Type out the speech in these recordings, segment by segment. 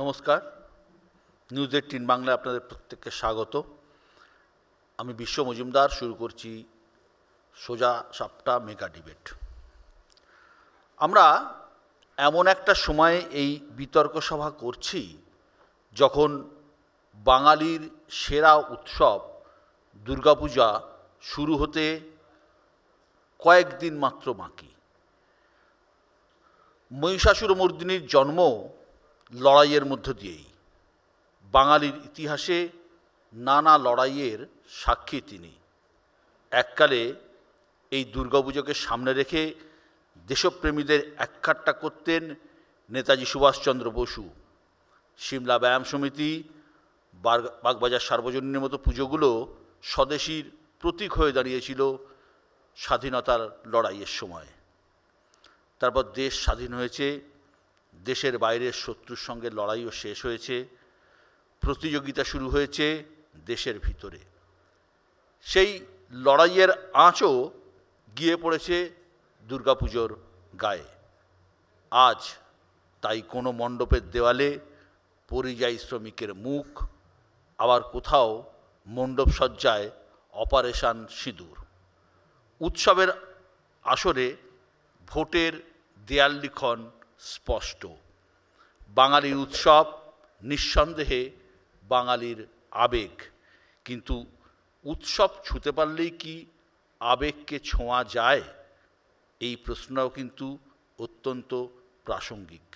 নমস্কার, নিউজ 18 বাংলায় আপনাদের প্রত্যেককে স্বাগত। আমি বিশ্ব মজুমদার। শুরু করছি সোজা সাপটা মেগা ডিবেট। আমরা এমন একটা সময়ে এই বিতর্ক সভা করছি যখন বাঙালির সেরা উৎসব দুর্গাপূজা শুরু হতে কয়েকদিন মাত্র বাকি। মহিষাসুরমর্দিনীর জন্ম লড়াইয়ের মধ্য দিয়েই। বাঙালির ইতিহাসে নানা লড়াইয়ের সাক্ষী তিনি। এককালে এই দুর্গাপুজোকে সামনে রেখে দেশপ্রেমীদের একখাট্টা করতেন নেতাজি সুভাষচন্দ্র বসু। সিমলা ব্যায়াম সমিতি, বাগবাজার সার্বজনীনের মতো পুজোগুলো স্বদেশীর প্রতীক হয়ে দাঁড়িয়েছিল স্বাধীনতার লড়াইয়ের সময়। তারপর দেশ স্বাধীন হয়েছে, দেশের বাইরের শত্রুর সঙ্গে লড়াইও শেষ হয়েছে, প্রতিযোগিতা শুরু হয়েছে দেশের ভিতরে। সেই লড়াইয়ের আঁচও গিয়ে পড়েছে দুর্গাপুজোর গায়ে। আজ তাই কোনো মণ্ডপের দেওয়ালে পরিযায়ী শ্রমিকের মুখ, আবার কোথাও মণ্ডপ সজ্জায় অপারেশন সিঁদুর। উৎসবের আসরে ভোটের দেয়াল লিখন স্পষ্ট। বাঙালির উৎসব নিঃসন্দেহে বাঙালির আবেগ, কিন্তু উৎসব ছুঁতে পারলেই কি আবেগকে ছোঁয়া যায়? এই প্রশ্নও কিন্তু অত্যন্ত প্রাসঙ্গিক।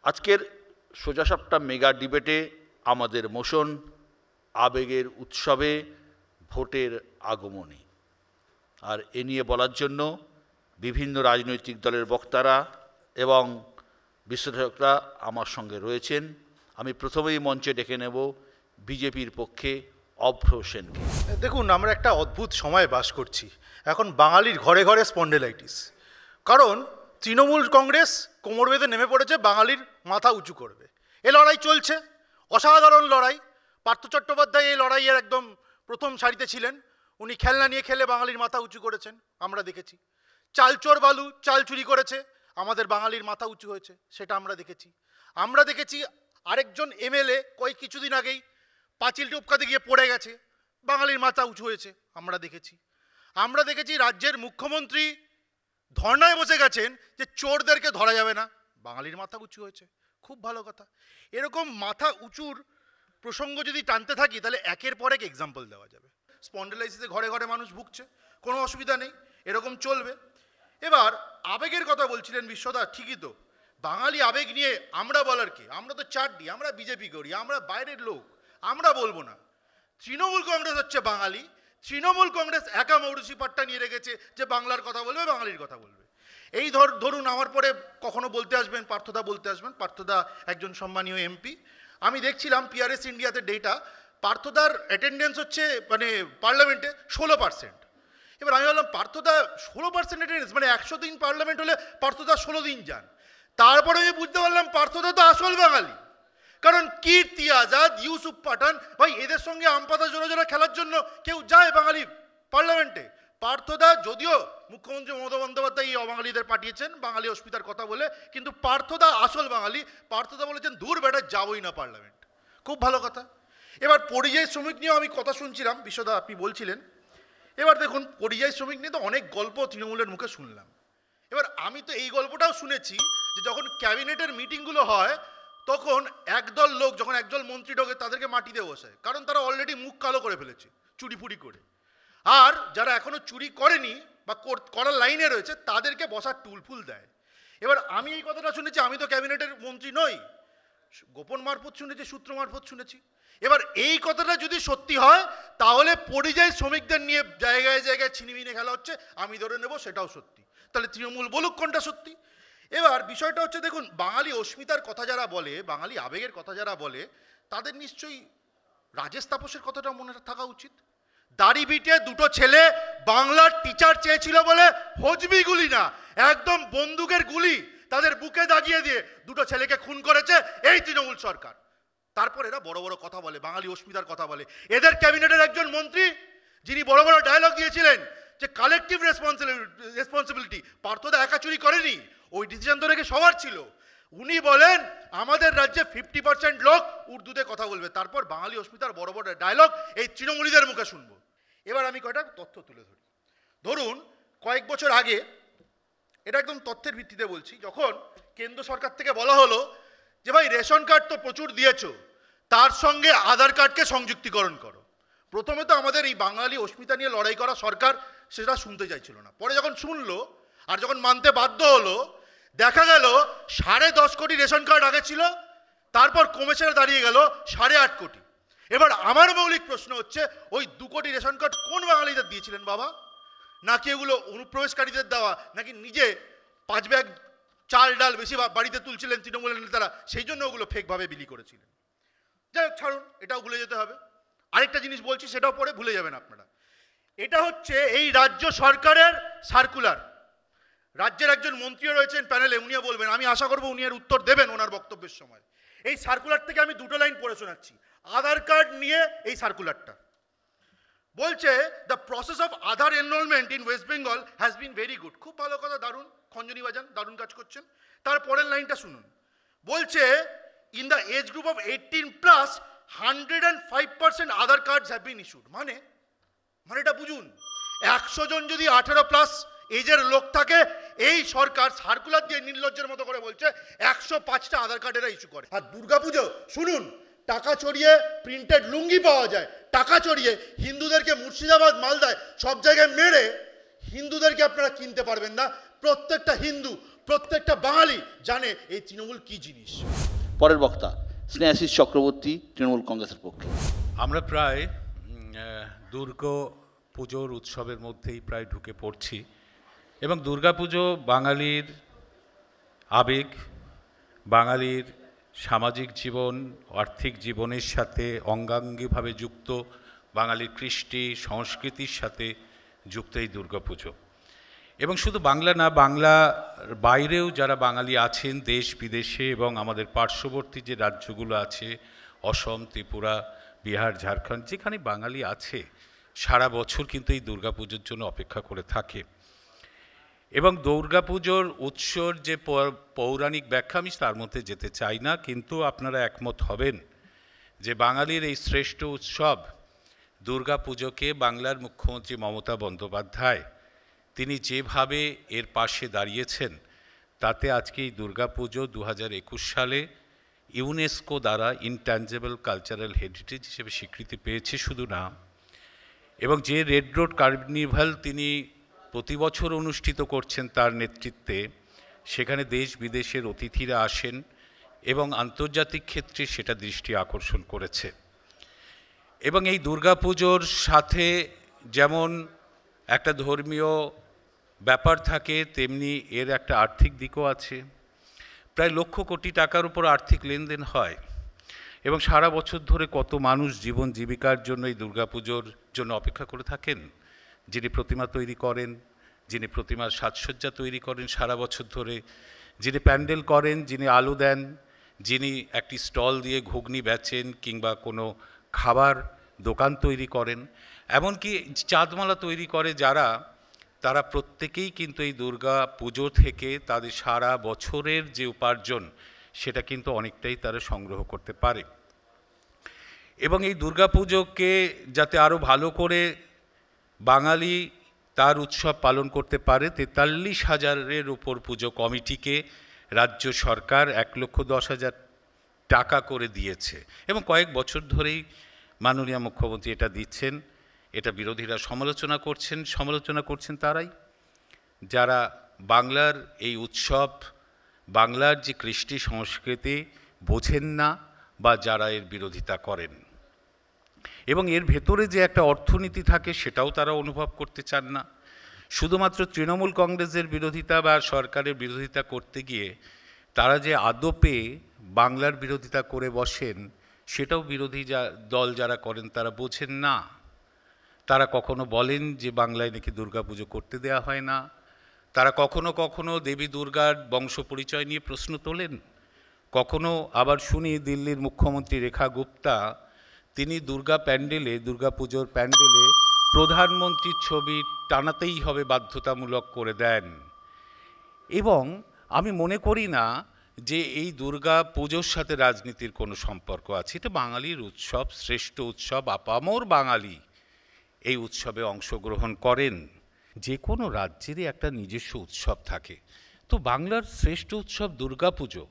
আজকের সোজাসাপটা মেগা ডিবেটে আমাদের মোশন আবেগের উৎসবে ভোটের আগমনী। আর এ নিয়ে বলার জন্য বিভিন্ন রাজনৈতিক দলের বক্তারা এবং বিশ্লেষকরা আমার সঙ্গে রয়েছেন। আমি প্রথমেই মঞ্চে ডেকে নেব বিজেপির পক্ষে অভ্র সেনকে। দেখুন, আমরা একটা অদ্ভুত সময়ে বাস করছি। এখন বাঙালির ঘরে ঘরে স্পন্ডেলাইটিস, কারণ তৃণমূল কংগ্রেস কোমর বেঁধে নেমে পড়েছে বাঙালির মাথা উঁচু করবে। এ লড়াই চলছে, অসাধারণ লড়াই। পার্থ চট্টোপাধ্যায় এই লড়াইয়ের একদম প্রথম সারিতে ছিলেন। উনি খেলনা নিয়ে খেলে বাঙালির মাথা উঁচু করেছেন, আমরা দেখেছি। চালচোর বালু চাল চুরি করেছে, আমাদের বাঙালির মাথা উঁচু হয়েছে, সেটা আমরা দেখেছি। আমরা দেখেছি আরেকজন এমএলএ কিছুদিন আগেই পাঁচিল টপকাতে গিয়ে পড়ে গেছে, বাঙালির মাথা উঁচু হয়েছে, আমরা দেখেছি। আমরা দেখেছি রাজ্যের মুখ্যমন্ত্রী ধর্নায় বসে গেছেন যে চোরদেরকে ধরা যাবে না, বাঙালির মাথা উঁচু হয়েছে, খুব ভালো কথা। এরকম মাথা উঁচুর প্রসঙ্গ যদি টানতে থাকি তাহলে একের পর এক এক্সাম্পল দেওয়া যাবে। স্পন্ডেলাইসিসে ঘরে ঘরে মানুষ ভুগছে, কোনো অসুবিধা নেই, এরকম চলবে। এবার আবেগের কথা বলছিলেন বিশ্বদা, ঠিকই তো। বাঙালি আবেগ নিয়ে আমরা বলার কি? আমরা তো চারটি, আমরা বিজেপি করি, আমরা বাইরের লোক, আমরা বলবো না। তৃণমূল কংগ্রেস হচ্ছে বাঙালি। তৃণমূল কংগ্রেস একা মৌরুসি পাট্টা নিয়ে রেখেছে যে বাংলার কথা বলবে, বাঙালির কথা বলবে। এই ধরুন আমার পরে কখনো বলতে আসবেন, পার্থদা বলতে আসবেন। পার্থদা একজন সম্মানীয় এমপি। আমি দেখছিলাম পিআরএস ইন্ডিয়াতে ডেটা, পার্থদার অ্যাটেন্ডেন্স হচ্ছে পার্লামেন্টে 16%। এবার আমি বললাম, পার্থদা 16% অ্যাটেন্ডেন্স, 100 দিন পার্লামেন্ট হলে পার্থদা 16 দিন যান। তারপরে আমি বুঝতে পারলাম পার্থদা তো আসল বাঙালি। কারণ কীর্তি আজাদ, ইউসুফ পাঠান, ভাই এদের সঙ্গে আমপাতা জোড়া জোড়া খেলার জন্য কেউ যায় বাঙালি পার্লামেন্টে? পার্থদা, যদিও মুখ্যমন্ত্রী মমতা বন্দ্যোপাধ্যায় এই অবাঙালিদের পাঠিয়েছেন বাঙালি অস্মিতার কথা বলে, কিন্তু পার্থদা আসল বাঙালি। পার্থদা বলেছেন দূর বেটা, যাবই না পার্লামেন্ট। খুব ভালো কথা। এবার পরিযায়ী শ্রমিক নিয়েও আমি কথা শুনছিলাম, বিশ্বদা আপনি বলছিলেন। এবার দেখুন, পরিযায়ী শ্রমিক নিয়ে তো অনেক গল্প তৃণমূলের মুখে শুনলাম। এবার আমি তো এই গল্পটাও শুনেছি যে যখন ক্যাবিনেটের মিটিংগুলো হয় তখন একদল লোক, যখন একদল মন্ত্রী ঢোকে তাদেরকে মাটিতে বসায়, কারণ তারা অলরেডি মুখ কালো করে ফেলেছে চুরি ফুরি করে। আর যারা এখনো চুরি করেনি বা করার লাইনে রয়েছে তাদেরকে বসার টুলফুল দেয়। এবার আমি এই কথাটা শুনেছি, আমি তো ক্যাবিনেটের মন্ত্রী নই, গোপন মারফত শুনেছি, সূত্র মারফত শুনেছি। এবার এই কথাটা যদি সত্যি হয় তাহলে পরিযায়ী শ্রমিকদের নিয়ে জায়গায় জায়গায় ছিনিমিনি খেলা হচ্ছে, আমি ধরে নেব সেটাও সত্যি। তাহলে তৃণমূল বলুক কোনটা সত্যি। এবার বিষয়টা হচ্ছে, দেখুন, বাঙালি অস্মিতার কথা যারা বলে, বাঙালি আবেগের কথা যারা বলে, তাদের নিশ্চয়ই রাজেশ তাপসের কথাটা মনে থাকা উচিত। দাড়ি বিটে দুটো ছেলে বাংলার টিচার চেয়েছিল বলে হজবি গুলি না, একদম বন্দুকের গুলি তাদের বুকে দাগিয়ে দিয়ে দুটো ছেলেকে খুন করেছে এই তৃণমূল সরকার। তারপর এরা বড় বড় কথা বলে, বাঙালি অস্মিতার কথা বলে। এদের ক্যাবিনেটের একজন মন্ত্রী যিনি বড় বড় ডায়লগ দিয়েছিলেন যে কালেকটিভ রেসপন্সিবিলিটি, পার্থদা একা চুরি করেনি, ওই ডিসিশন তো রেখে সবার ছিল। উনি বলেন আমাদের রাজ্যে 50% লোক উর্দুতে কথা বলবে, তারপর বাঙালি অস্মিতার বড় বড় ডায়লগ এই তৃণমূলীদের মুখে শুনবো। এবার আমি কয়টা তথ্য তুলে ধরি। ধরুন কয়েক বছর আগে, এটা একদম তথ্যের ভিত্তিতে বলছি, যখন কেন্দ্র সরকার থেকে বলা হলো যে ভাই রেশন কার্ড তো প্রচুর দিয়েছো, তার সঙ্গে আধার কার্ডকে সংযুক্তিকরণ করো। প্রথমে তো আমাদের এই বাঙালি অস্মিতা নিয়ে লড়াই করা সরকার সেটা শুনতে চাইছিল না। পরে যখন শুনলো আর যখন মানতে বাধ্য হলো, দেখা গেল 10.5 কোটি রেশন কার্ড আগে ছিল, তারপর কমেছে দাঁড়িয়ে গেল 8.5 কোটি। এবার আমার মৌলিক প্রশ্ন হচ্ছে, ওই 2 কোটি রেশন কার্ড কোন বাঙালিদের দিয়েছিলেন বাবা? নাকি এগুলো অনুপ্রবেশকারীদের দেওয়া, নাকি নিজে 5 ব্যাগ চাল ডাল বেশি বাড়িতে তুলছিলেন তৃণমূলের নেতারা, সেই জন্য ওগুলো ফেকভাবে বিলি করেছিলেন? যাই হোক, ছাড়ুন, এটাও ভুলে যেতে হবে। আরেকটা জিনিস বলছি, সেটাও পরে ভুলে যাবেন আপনারা। এটা হচ্ছে এই রাজ্য সরকারের সার্কুলার। রাজ্যের একজন মন্ত্রীও রয়েছেন প্যানেলে, উনিও বলবেন, আমি আশা করবো উনি এর উত্তর দেবেন ওনার বক্তব্যের সময়। এই সার্কুলার থেকে আমি 2টো লাইন পড়ে শোনাচ্ছি, আধার কার্ড নিয়ে এই সার্কুলারটা বলছে, the process of Aadhaar enrolment in West Bengal has been very good. খুব ভালো কথা, দারুণ, খঞ্জনি বাজান, দারুণ কাজ করছেন। তারপরের লাইনটা শুনুন, বলছে, in the age group of 18+, 105% Aadhaar cards have been issued. মানে এটা বুঝুন, 100 জন যদি 18+ এজের লোক থাকে, এই সরকার সার্কুলার দিয়ে নির্লজ্জের মতো করে বলছে 105টা আধার কার্ডেরা ইস্যু করে। আর দুর্গাপুজো শুনুন, টাকা চড়িয়ে প্রিন্টেড লুঙ্গি পাওয়া যায়, টাকা চড়িয়ে হিন্দুদেরকে মুর্শিদাবাদ মালদায় সব জায়গায় মেরে হিন্দুদেরকে আপনারা কিনতে পারবেন না। প্রত্যেকটা হিন্দু, প্রত্যেকটা বাঙালি জানে এই তৃণমূল কি জিনিস। পরের বক্তা স্নেহাশিস চক্রবর্তী, তৃণমূল কংগ্রেসের পক্ষে। আমরা প্রায় দুর্গা পুজোর উৎসবের মধ্যেই প্রায় ঢুকে পড়ছি, এবং দুর্গাপুজো বাঙালির আবেগ, বাঙালির সামাজিক জীবন, আর্থিক জীবনের সাথে অঙ্গাঙ্গিভাবে যুক্ত, বাঙালির কৃষ্টি সংস্কৃতির সাথে যুক্ত এই দুর্গাপুজো। এবং শুধু বাংলা না, বাংলার বাইরেও যারা বাঙালি আছেন দেশ বিদেশে এবং আমাদের পার্শ্ববর্তী যে রাজ্যগুলো আছে, অসম, ত্রিপুরা, বিহার, ঝাড়খণ্ড, যেখানে বাঙালি আছে, সারা বছর কিন্তু এই দুর্গাপুজোর জন্য অপেক্ষা করে থাকে। এবং দুর্গাপুজোর উৎসর যে পৌরাণিক ব্যাখ্যা, আমি তার মধ্যে যেতে চাই না, কিন্তু আপনারা একমত হবেন যে বাঙালির এই শ্রেষ্ঠ উৎসব দুর্গাপুজোকে বাংলার মুখ্যমন্ত্রী মমতা বন্দ্যোপাধ্যায় তিনি যেভাবে এর পাশে দাঁড়িয়েছেন, তাতে আজকে এই দুর্গাপুজো 2021 সালে ইউনেস্কো দ্বারা ইনট্যাঞ্জেবল কালচারাল হেরিটেজ হিসেবে স্বীকৃতি পেয়েছে। শুধু না, এবং যে রেড রোড কার্নিভাল তিনি প্রতি বছর অনুষ্ঠিত করছেন তার নেতৃত্বে, সেখানে দেশ বিদেশের অতিথিরা আসেন এবং আন্তর্জাতিক ক্ষেত্রে সেটা দৃষ্টি আকর্ষণ করেছে। এবং এই দুর্গাপুজোর সাথে যেমন একটা ধর্মীয় ব্যাপার থাকে, তেমনি এর একটা আর্থিক দিকও আছে। প্রায় 1,00,000 কোটি টাকার উপর আর্থিক লেনদেন হয়, এবং সারা বছর ধরে কত মানুষ জীবন জীবিকার জন্য এই দুর্গাপুজোর জন্য অপেক্ষা করে থাকেন। যিনি প্রতিমা তৈরি করেন, যিনি প্রতিমার সাজসজ্জা তৈরি করেন সারা বছর ধরে, যিনি প্যান্ডেল করেন, যিনি আলো দেন, যিনি একটি স্টল দিয়ে ঘুগনি বেচেন কিংবা কোনো খাবার দোকান তৈরি করেন, এমনকি চাঁদমালা তৈরি করে যারা, তারা প্রত্যেকেই কিন্তু এই দুর্গা পুজো থেকে তাদের সারা বছরের যে উপার্জন সেটা কিন্তু অনেকটাই তারা সংগ্রহ করতে পারে। এবং এই দুর্গা পুজোকে যাতে আরও ভালো করে বাঙালি তার উৎসব পালন করতে পারে, 43,000-এর উপর পুজো কমিটিকে রাজ্য সরকার 1,10,000 টাকা করে দিয়েছে, এবং কয়েক বছর ধরেই মাননীয় মুখ্যমন্ত্রী এটা দিচ্ছেন। এটা বিরোধীরা সমালোচনা করছেন তারাই যারা বাংলার এই উৎসব, বাংলার যে কৃষ্টি সংস্কৃতি বোঝেন না বা যারা এর বিরোধিতা করেন। এবং এর ভেতরে যে একটা অর্থনীতি থাকে সেটাও তারা অনুভব করতে চান না। শুধুমাত্র তৃণমূল কংগ্রেসের বিরোধিতা বা সরকারের বিরোধিতা করতে গিয়ে তারা যে আদপে বাংলার বিরোধিতা করে বসেন, সেটাও বিরোধী দল যারা করেন তারা বোঝেন না। তারা কখনো বলেন যে বাংলায় নাকি দুর্গাপুজো করতে দেয়া হয় না, তারা কখনো কখনো দেবী দুর্গার বংশ পরিচয় নিয়ে প্রশ্ন তোলেন, কখনো আবার শুনি দিল্লির মুখ্যমন্ত্রী রেখা গুপ্তা তিনি দুর্গাপুজোর প্যান্ডেলে প্রধানমন্ত্রীর ছবি টানাতেই হবে বাধ্যতামূলক করে দেন। এবং আমি মনে করি না যে এই দুর্গা পুজোর সাথে রাজনীতির কোনো সম্পর্ক আছে। এটা বাঙালির উৎসব, শ্রেষ্ঠ উৎসব, আপামর বাঙালি এই উৎসবে অংশগ্রহণ করেন। যে কোনো রাজ্যেরই একটা নিজস্ব উৎসব থাকে, তো বাংলার শ্রেষ্ঠ উৎসব দুর্গাপুজো,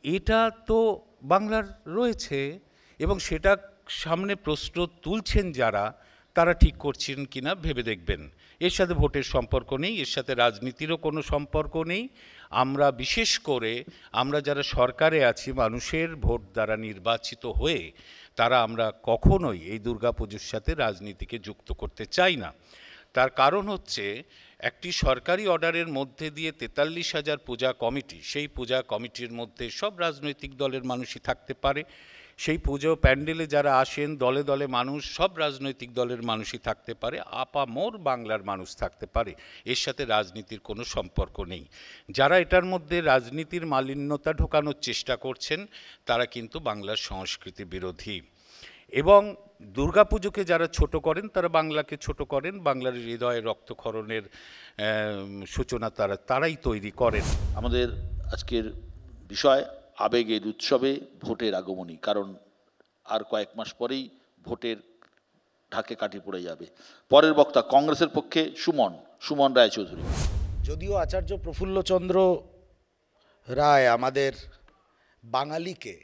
এটা তো বাংলার রয়েছে, এবং সেটা সামনে প্রশ্ন তুলছেন যারা, তারা ঠিক করছেন কিনা ভেবে দেখবেন। এর সাথে ভোটের সম্পর্ক নেই, এর সাথে রাজনীতিরও কোনো সম্পর্ক নেই। আমরা বিশেষ করে আমরা যারা সরকারে আছি, মানুষের ভোট দ্বারা নির্বাচিত হয়ে, তারা আমরা কখনোই এই দুর্গাপুজোর সাথে রাজনীতিকে যুক্ত করতে চাই না। তার কারণ হচ্ছে, একটি সরকারি অর্ডারের মধ্যে দিয়ে 43,000 পূজা কমিটি, সেই পূজা কমিটির মধ্যে সব রাজনৈতিক দলের মানুষই থাকতে পারে। সেই পুজো প্যান্ডেলে যারা আসেন, দলে দলে মানুষ, সব রাজনৈতিক দলের মানুষই থাকতে পারে, আপামর বাংলার মানুষ থাকতে পারে। এর সাথে রাজনীতির কোনো সম্পর্ক নেই। যারা এটার মধ্যে রাজনীতির মালিন্যতা ঢোকানোর চেষ্টা করছেন, তারা কিন্তু বাংলার সংস্কৃতি বিরোধী। এবং দুর্গাপুজোকে যারা ছোট করেন, তারা বাংলাকে ছোট করেন। বাংলার হৃদয়ে রক্তক্ষরণের সূচনা তারাই তৈরি করেন। আমাদের আজকের বিষয় আবেগের উৎসবে ভোটের আগমনী, কারণ আর কয়েক মাস পরেই ভোটের ঢাকে কাঠি পড়ে যাবে। পরের বক্তা কংগ্রেসের পক্ষে সুমন রায়চৌধুরী। যদিও আচার্য প্রফুল্লচন্দ্র রায় আমাদের বাঙালিকে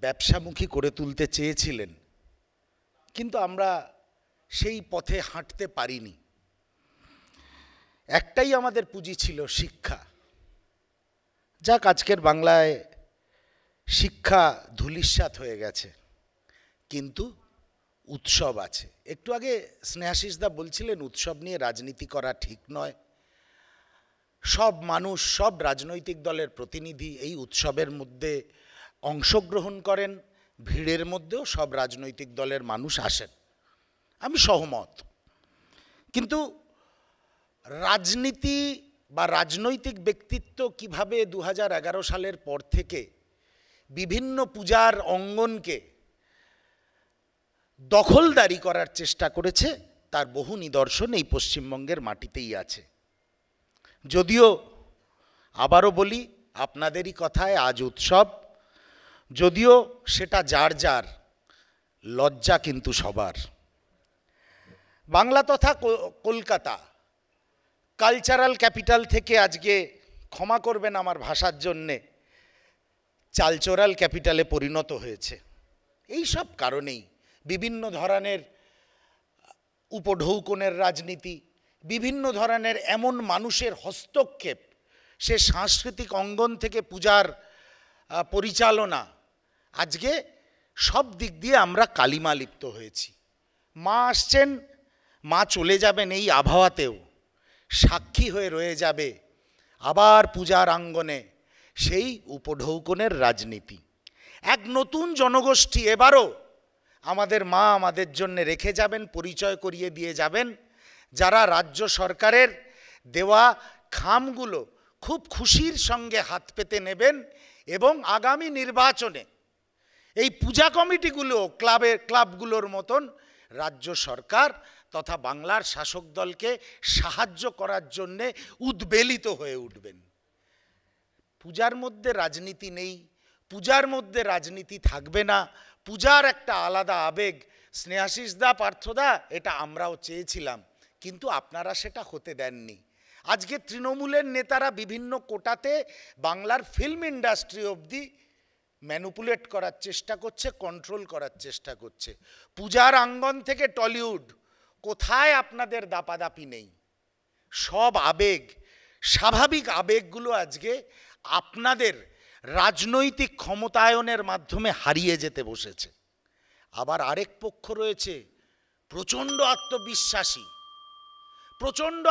ব্যবসামুখী করে তুলতে চেয়েছিলেন, কিন্তু আমরা সেই পথে হাঁটতে পারিনি। একটাই আমাদের পুঁজি ছিল, শিক্ষা। যাক, আজকের বাংলায় শিক্ষা ধূলিসাৎ হয়ে গেছে, কিন্তু উৎসব আছে। একটু আগে স্নেহাশিসদা বলছিলেন উৎসব নিয়ে রাজনীতি করা ঠিক নয়। সব মানুষ, সব রাজনৈতিক দলের প্রতিনিধি এই উৎসবের মধ্যে অংশগ্রহণ করেন, ভিড়ের মধ্যেও সব রাজনৈতিক দলের মানুষ আসেন, আমি সহমত। কিন্তু রাজনীতি বা রাজনৈতিক ব্যক্তিত্ব কিভাবে 2011 সালের পর থেকে বিভিন্ন পূজার অঙ্গনকে দখলদারি করার চেষ্টা করেছে, তার বহু নিদর্শন এই পশ্চিমবঙ্গের মাটিতেই আছে। যদিও আবারও বলি, আপনাদেরই কথায় আজ উৎসব, যদিও সেটা যার যার, লজ্জা কিন্তু সবার। বাংলা তথা কলকাতা কালচারাল ক্যাপিটাল থেকে আজকে, ক্ষমা করবেন আমার ভাষার জন্যে, চালচোরাল ক্যাপিটালে পরিণত হয়েছে। এই সব কারণেই বিভিন্ন ধরনের উপঢৌকনের রাজনীতি, বিভিন্ন ধরনের এমন মানুষের হস্তক্ষেপ, সে সাংস্কৃতিক অঙ্গন থেকে পূজার পরিচালনা, আজকে সব দিক দিয়ে আমরা কালিমা লিপ্ত হয়েছি। মা আসছেন, মা চলে যাবেন, এই আবহাওয়াতেও সাক্ষী হয়ে রয়ে যাবে আবার পূজার আঙ্গনে সেই উপঢৌকনের রাজনীতি। এক নতুন জনগোষ্ঠী এবারও আমাদের মা আমাদের জন্য রেখে যাবেন, পরিচয় করিয়ে দিয়ে যাবেন, যারা রাজ্য সরকারের দেওয়া খামগুলো খুব খুশির সঙ্গে হাত পেতে নেবেন এবং আগামী নির্বাচনে এই পূজা কমিটিগুলো ক্লাবগুলোর মতন রাজ্য সরকার তথা বাংলার শাসক দলকে সাহায্য করার জন্যে উদ্বেলিত হয়ে উঠবেন। পূজার মধ্যে রাজনীতি নেই, পূজার মধ্যে রাজনীতি থাকবে না, পূজার একটা আলাদা আবেগ। স্নেহাশিসদা, পার্থদা, এটা আমরাও চেয়েছিলাম, কিন্তু আপনারা সেটা হতে দেননি। আজকে তৃণমূলের নেতারা বিভিন্ন কোটাতে বাংলার ফিল্ম ইন্ডাস্ট্রি অবধি ম্যানুপুলেট করার চেষ্টা করছে, কন্ট্রোল করার চেষ্টা করছে। পূজার আঙ্গন থেকে টলিউড, কোথায় আপনাদের দাপাদাপি নেই? সব আবেগ, স্বাভাবিক আবেগগুলো আজকে আপনাদের রাজনৈতিক ক্ষমতায়নের মাধ্যমে হারিয়ে যেতে বসেছে। আবার আরেক পক্ষ রয়েছে প্রচণ্ড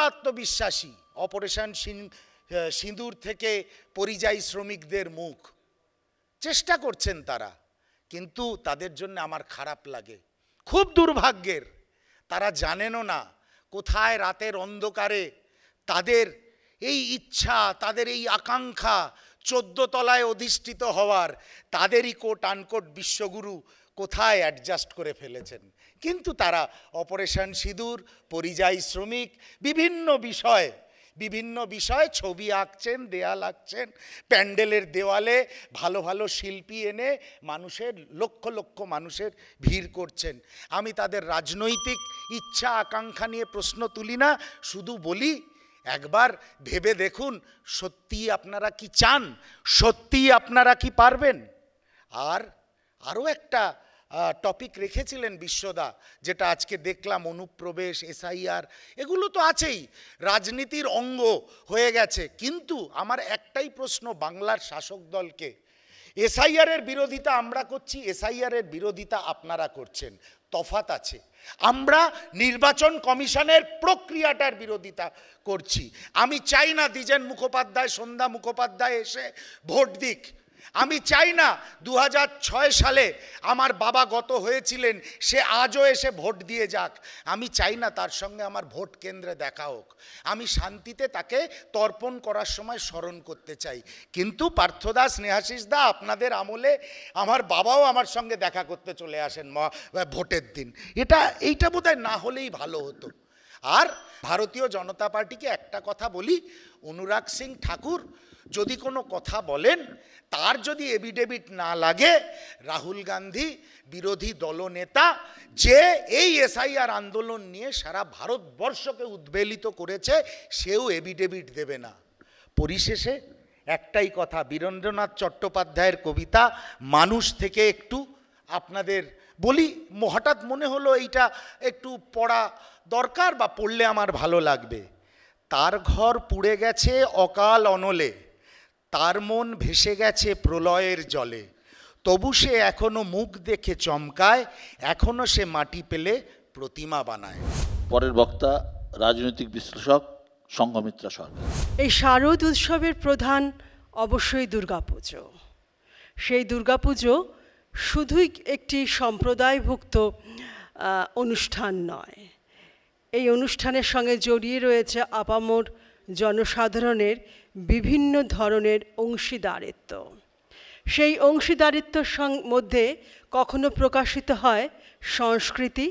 আত্মবিশ্বাসী, অপারেশন সিঁদুর থেকে পরিযায়ী শ্রমিকদের মুখ চেষ্টা করছেন তারা, কিন্তু তাদের জন্য আমার খারাপ লাগে, খুব দুর্ভাগ্যের। তারা জানেনও না কোথায় রাতের অন্ধকারে তাদের এই ইচ্ছা, তাদের এই আকাঙ্ক্ষা 14 তলায় অধিষ্ঠিত হওয়ার, তাদেরই কোট আনকোট বিশ্বগুরু কোথায় অ্যাডজাস্ট করে ফেলেছেন। কিন্তু তারা অপারেশন সিঁদুর, পরিযায়ী শ্রমিক, বিভিন্ন বিষয়, বিভিন্ন বিষয় ছবি আঁকছেন, দেয়াল আঁকছেন, প্যান্ডেলের দেওয়ালে ভালো ভালো শিল্পী এনে মানুষের লক্ষ লক্ষ মানুষের ভিড় করছেন। আমি তাদের রাজনৈতিক ইচ্ছা আকাঙ্ক্ষা নিয়ে প্রশ্ন তুলি না, শুধু বলি একবার ভেবে দেখুন সত্যিই আপনারা কি চান, সত্যিই আপনারা কি পারবেন। আর আরও একটা টপিক রেখেছিলেন বিশ্বদা, যেটা আজকে দেখলাম, অনুপ্রবেশ, এসআইআর, এগুলো তো আছেই, রাজনীতির অঙ্গ হয়ে গেছে। কিন্তু আমার একটাই প্রশ্ন বাংলার শাসক দলকে, এসআইআরের বিরোধিতা আমরা করছি, এসআইআরের বিরোধিতা আপনারা করছেন, তফাৎ আছে। আমরা নির্বাচন কমিশনের প্রক্রিয়াটার বিরোধিতা করছি। আমি চাই না দ্বিজেন মুখোপাধ্যায়, সন্ধ্যা মুখোপাধ্যায় এসে ভোট দিক। আমি চাই না 2006 সালে আমার বাবা গত হয়েছিলেন, সে আজও এসে ভোট দিয়ে যাক। আমি চাই না তার সঙ্গে আমার ভোট কেন্দ্রে দেখা হোক। আমি শান্তিতে তাকে তর্পণ করার সময় স্মরণ করতে চাই। কিন্তু পার্থদা, স্নেহাশিস দা, আপনাদের আমলে আমার বাবাও আমার সঙ্গে দেখা করতে চলে আসেন ভোটের দিন। এইটা বোধহয় না হলেই ভালো হতো। আর ভারতীয় জনতা পার্টিকে একটা কথা বলি, অনুরাগ সিং ঠাকুর যদি কোনো কথা বলেন, তার যদি এভিডেভিট না লাগে, রাহুল গান্ধী বিরোধী দলনেতা, যে এই এসআইআর আন্দোলন নিয়ে সারা ভারতবর্ষকে উদ্বেলিত করেছে, সেও এভিডেভিট দেবে না। পরিশেষে একটাই কথা, বীরেন্দ্রনাথ চট্টোপাধ্যায়ের কবিতা মানুষ থেকে একটু আপনাদের বলি, হঠাৎ মনে হলো এইটা একটু পড়া দরকার বা পড়লে আমার ভালো লাগবে। তার ঘর পুড়ে গেছে অকাল অনলে, তার মন ভেসে গেছে প্রলয়ের জলে, তবু সে এখনো মুখ দেখে চমকায়, এখনো সে মাটি পেলে প্রতিমা বানায়। পরের বক্তা রাজনৈতিক বিশ্লেষক সংঘমিত্রা সরকার। এই শারদ উৎসবের প্রধান অবশ্যই দুর্গাপুজো। সেই দুর্গাপুজো শুধুই একটি সম্প্রদায়ভুক্ত অনুষ্ঠান নয়, এই অনুষ্ঠানের সঙ্গে জড়িয়ে রয়েছে আপামর জনসাধারণের বিভিন্ন ধরনের অংশীদারিত্ব। সেই অংশীদারিত্বর মধ্যে কখনো প্রকাশিত হয় সংস্কৃতি,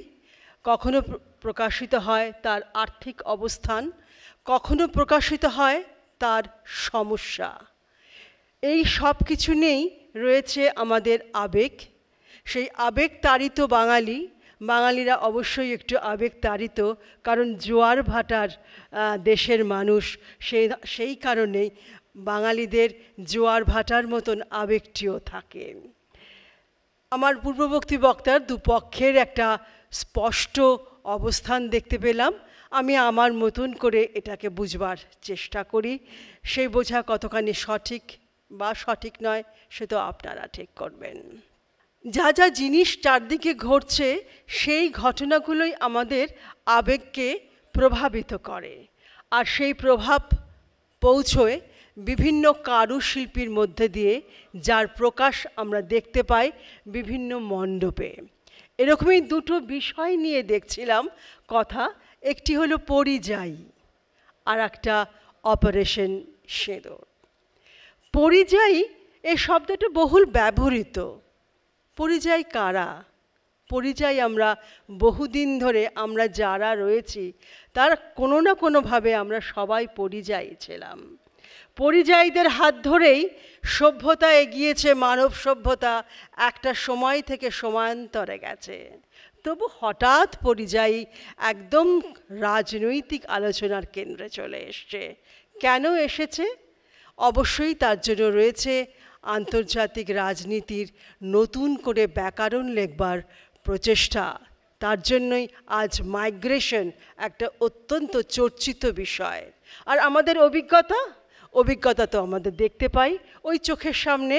কখনো প্রকাশিত হয় তার আর্থিক অবস্থান, কখনো প্রকাশিত হয় তার সমস্যা। এই সব কিছু নিয়েই রয়েছে আমাদের আবেগ। সেই আবেগ তাড়িত বাঙালিরা অবশ্যই একটু আবেগ তাড়িত, কারণ জোয়ার ভাটার দেশের মানুষ, সেই কারণেই বাঙালিদের জোয়ার ভাটার মতন আবেগটিও থাকে। আমার পূর্ববর্তী বক্তার দুপক্ষের একটা স্পষ্ট অবস্থান দেখতে পেলাম। আমি আমার মতন করে এটাকে বুঝবার চেষ্টা করি। সেই বোঝা কতখানি সঠিক বা সঠিক নয়, সে তো আপনারা ঠিক করবেন। যা যা জিনিস চারদিকে ঘটছে, সেই ঘটনাগুলোই আমাদের আবেগকে প্রভাবিত করে, আর সেই প্রভাব পৌঁছয় বিভিন্ন কারুশিল্পীর মধ্যে দিয়ে, যার প্রকাশ আমরা দেখতে পাই বিভিন্ন মণ্ডপে। এরকমই দুটো বিষয় নিয়ে দেখছিলাম কথা, একটি হলো পরিযায়ী, আর একটা অপারেশন সিঁদুর। পরিযায়ী এই শব্দটা বহুল ব্যবহৃত। পরিযায়ী কারা? পরিযায়ী আমরা বহুদিন ধরে আমরা যারা রয়েছি, তার কোনো না কোনোভাবে আমরা সবাই পরিযায়ী ছিলাম। পরিযায়ীদের হাত ধরেই সভ্যতা এগিয়েছে, মানব সভ্যতা একটা সময় থেকে সময়ান্তরে গেছে। তবু হঠাৎ পরিযায়ী একদম রাজনৈতিক আলোচনার কেন্দ্রে চলে এসছে। কেন এসেছে? অবশ্যই তার জন্য রয়েছে আন্তর্জাতিক রাজনীতির নতুন করে ব্যাকরণ লেখবার প্রচেষ্টা। তার জন্যই আজ মাইগ্রেশন একটা অত্যন্ত চর্চিত বিষয়। আর আমাদের অভিজ্ঞতা তো আমাদের দেখতে পাই ওই চোখের সামনে,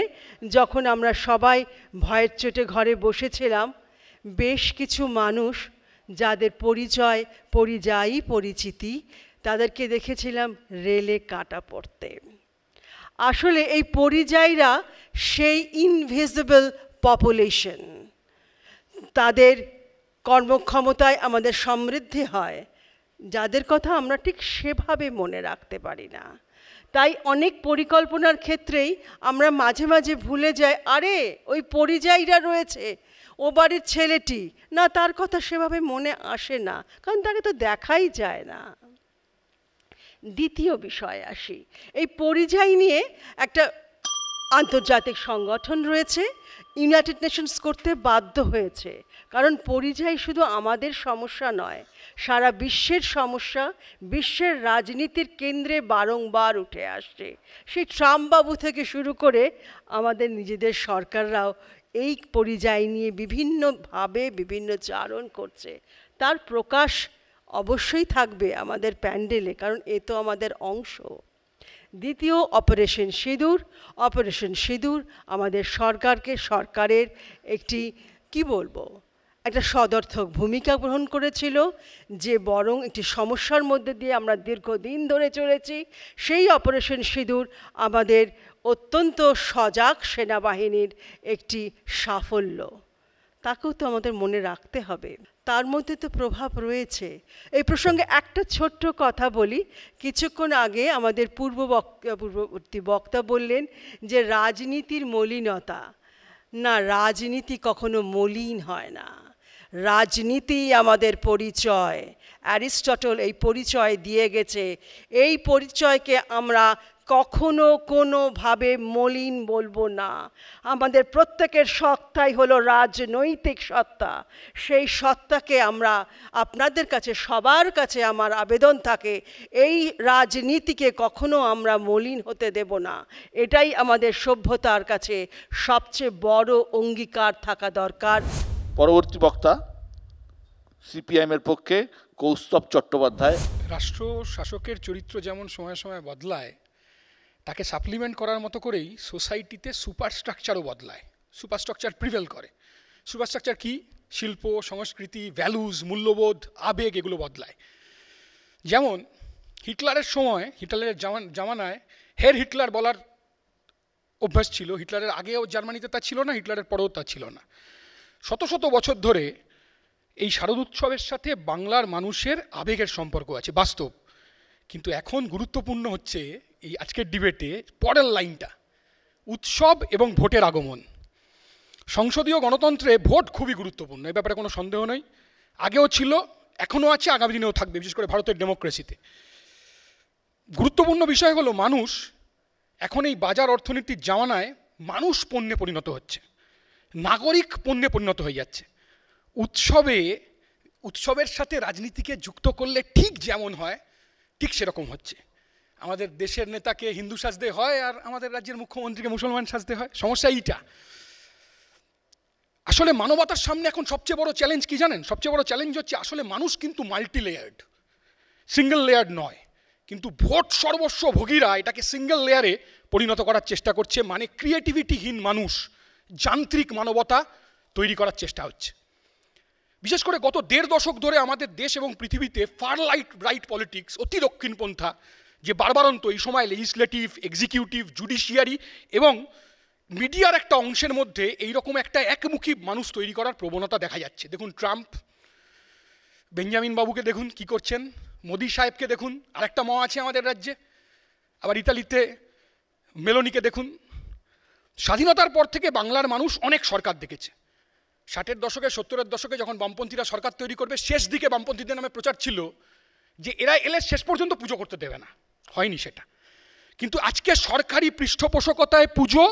যখন আমরা সবাই ভয়ের চোটে ঘরে বসেছিলাম, বেশ কিছু মানুষ যাদের পরিযায়ী পরিচিতি, তাদেরকে দেখেছিলাম রেলে কাটা পড়তে। আসলে এই পরিযায়ীরা সেই ইনভিজিবল পপুলেশন, তাদের কর্মক্ষমতায় আমাদের সমৃদ্ধি হয়, যাদের কথা আমরা ঠিক সেভাবে মনে রাখতে পারি না। তাই অনেক পরিকল্পনার ক্ষেত্রেই আমরা মাঝে মাঝে ভুলে যাই, আরে ওই পরিযায়ীরা রয়েছে, ও বাড়ির ছেলেটি না, তার কথা সেভাবে মনে আসে না, কারণ তাকে তো দেখাই যায় না। দ্বিতীয় বিষয়ে আসি। এই পরিযায়ী নিয়ে একটা আন্তর্জাতিক সংগঠন রয়েছে, ইউনাইটেড নেশনস করতে বাধ্য হয়েছে, কারণ পরিযায়ী শুধু আমাদের সমস্যা নয়, সারা বিশ্বের সমস্যা, বিশ্বের রাজনীতির কেন্দ্রে বারংবার উঠে আসছে। সেই ট্রাম্প বাবু থেকে শুরু করে আমাদের নিজেদের সরকাররাও এই পরিযায়ী নিয়ে বিভিন্নভাবে বিভিন্ন চারণ করছে। তার প্রকাশ অবশ্যই থাকবে আমাদের প্যান্ডেলে, কারণ এ তো আমাদের অংশ। দ্বিতীয়, অপারেশন সিঁদুর। অপারেশন সিঁদুর আমাদের সরকারের একটি কি বলবো, একটা সদর্থক ভূমিকা গ্রহণ করেছিল, যে বরং একটি সমস্যার মধ্যে দিয়ে আমরা দীর্ঘদিন ধরে চলেছি। সেই অপারেশন সিঁদুর আমাদের অত্যন্ত সজাগ সেনাবাহিনীর একটি সাফল্য, তাকেও তো আমাদের মনে রাখতে হবে। তার মধ্যে তো প্রভাব রয়েছে। এই প্রসঙ্গে একটা ছোট্ট কথা বলি। কিছুক্ষণ আগে আমাদের পূর্ববর্তী বক্তা বললেন যে রাজনীতির মলিনতা। না, রাজনীতি কখনো মলিন হয় না, রাজনীতি আমাদের পরিচয়। অ্যারিস্টটল এই পরিচয় দিয়ে গেছে। এই পরিচয়কে আমরা কখনো কোনোভাবে মলিন বলবো না। আমাদের প্রত্যেকের সত্তাই হলো রাজনৈতিক সত্তা। সেই সত্তাকে আমরা আপনাদের কাছে, সবার কাছে আমার আবেদন থাকে, এই রাজনীতিকে কখনো আমরা মলিন হতে দেব না। এটাই আমাদের সভ্যতার কাছে সবচেয়ে বড় অঙ্গীকার থাকা দরকার। পরবর্তী বক্তা সিপিআইএমের পক্ষে কৌস্তব চট্টোপাধ্যায়। রাষ্ট্র শাসকের চরিত্র যেমন সময়ে সময়ে বদলায়, তাকে সাপ্লিমেন্ট করার মতো করেই সোসাইটিতে সুপারস্ট্রাকচারও বদলায়, সুপারস্ট্রাকচার প্রিভেল করে। সুপারস্ট্রাকচার কি? শিল্প, সংস্কৃতি, ভ্যালুজ, মূল্যবোধ, আবেগ, এগুলো বদলায়। যেমন হিটলারের সময়, হিটলারের জামানায় হের হিটলার বলার অভ্যাস ছিল। হিটলারের আগেও জার্মানিতে তা ছিল না, হিটলারের পরেও তা ছিল না। শত শত বছর ধরে এই শারদোৎসবের সাথে বাংলার মানুষের আবেগের সম্পর্ক আছে, বাস্তব। কিন্তু এখন গুরুত্বপূর্ণ হচ্ছে এই আজকের ডিবেটে পরের লাইনটা, উৎসব এবং ভোটের আগমন। সংসদীয় গণতন্ত্রে ভোট খুবই গুরুত্বপূর্ণ, এ ব্যাপারে কোনো সন্দেহ নেই। আগেও ছিল, এখনও আছে, আগামী দিনেও থাকবে, বিশেষ করে ভারতের ডেমোক্রেসিতে। গুরুত্বপূর্ণ বিষয় হলো মানুষ এখন এই বাজার অর্থনীতির জামানায় মানুষ পণ্যে পরিণত হচ্ছে, নাগরিক পণ্যে পরিণত হয়ে যাচ্ছে। উৎসবের সাথে রাজনীতিকে যুক্ত করলে ঠিক যেমন হয় ঠিক সেরকম হচ্ছে। আমাদের দেশের নেতাকে হিন্দু সাজতে হয় আর আমাদের রাজ্যের মুখ্যমন্ত্রীকে মুসলমান সাজতে হয়। সমস্যা এইটা। আসলে মানবতার সামনে এখন সবচেয়ে বড় চ্যালেঞ্জ কি জানেন? সবচেয়ে বড় চ্যালেঞ্জ হচ্ছে আসলে মানুষ কিন্তু মাল্টি লেয়ার্ড, সিঙ্গেল লেয়ার্ড নয়। কিন্তু ভোট সর্বস্ব ভোগীরা এটাকে সিঙ্গেল লেয়ারে পরিণত করার চেষ্টা করছে। মানে ক্রিয়েটিভিটিহীন মানুষ, যান্ত্রিক মানবতা তৈরি করার চেষ্টা হচ্ছে। বিশেষ করে গত 1.5 দশক ধরে আমাদের দেশ এবং পৃথিবীতে ফার রাইট পলিটিক্স, অতি দক্ষিণপন্থা, যে বারবারন্ত এই সময় লেজিসলেটিভ, এক্সিকিউটিভ, জুডিশিয়ারি এবং মিডিয়ার একটা অংশের মধ্যে এইরকম একটা একমুখী মানুষ তৈরি করার প্রবণতা দেখা যাচ্ছে। দেখুন ট্রাম্প, বেঞ্জামিন বাবুকে দেখুন কি করছেন, মোদি সাহেবকে দেখুন, আরেকটা মা আছে আমাদের রাজ্যে, আবার ইতালিতে মেলোনিকে দেখুন। স্বাধীনতার পর থেকে বাংলার মানুষ অনেক সরকার দেখেছে। 60-এর দশকে, 70-এর দশকে যখন বামপন্থীরা সরকার তৈরি করবে, শেষ দিকে বামপন্থীদের নামে প্রচার ছিল যে এরা এলে শেষ পর্যন্ত পুজো করতে দেবে না, হয়নি সেটা। কিন্তু আজকে সরকারি পৃষ্ঠপোষকতায় পুজো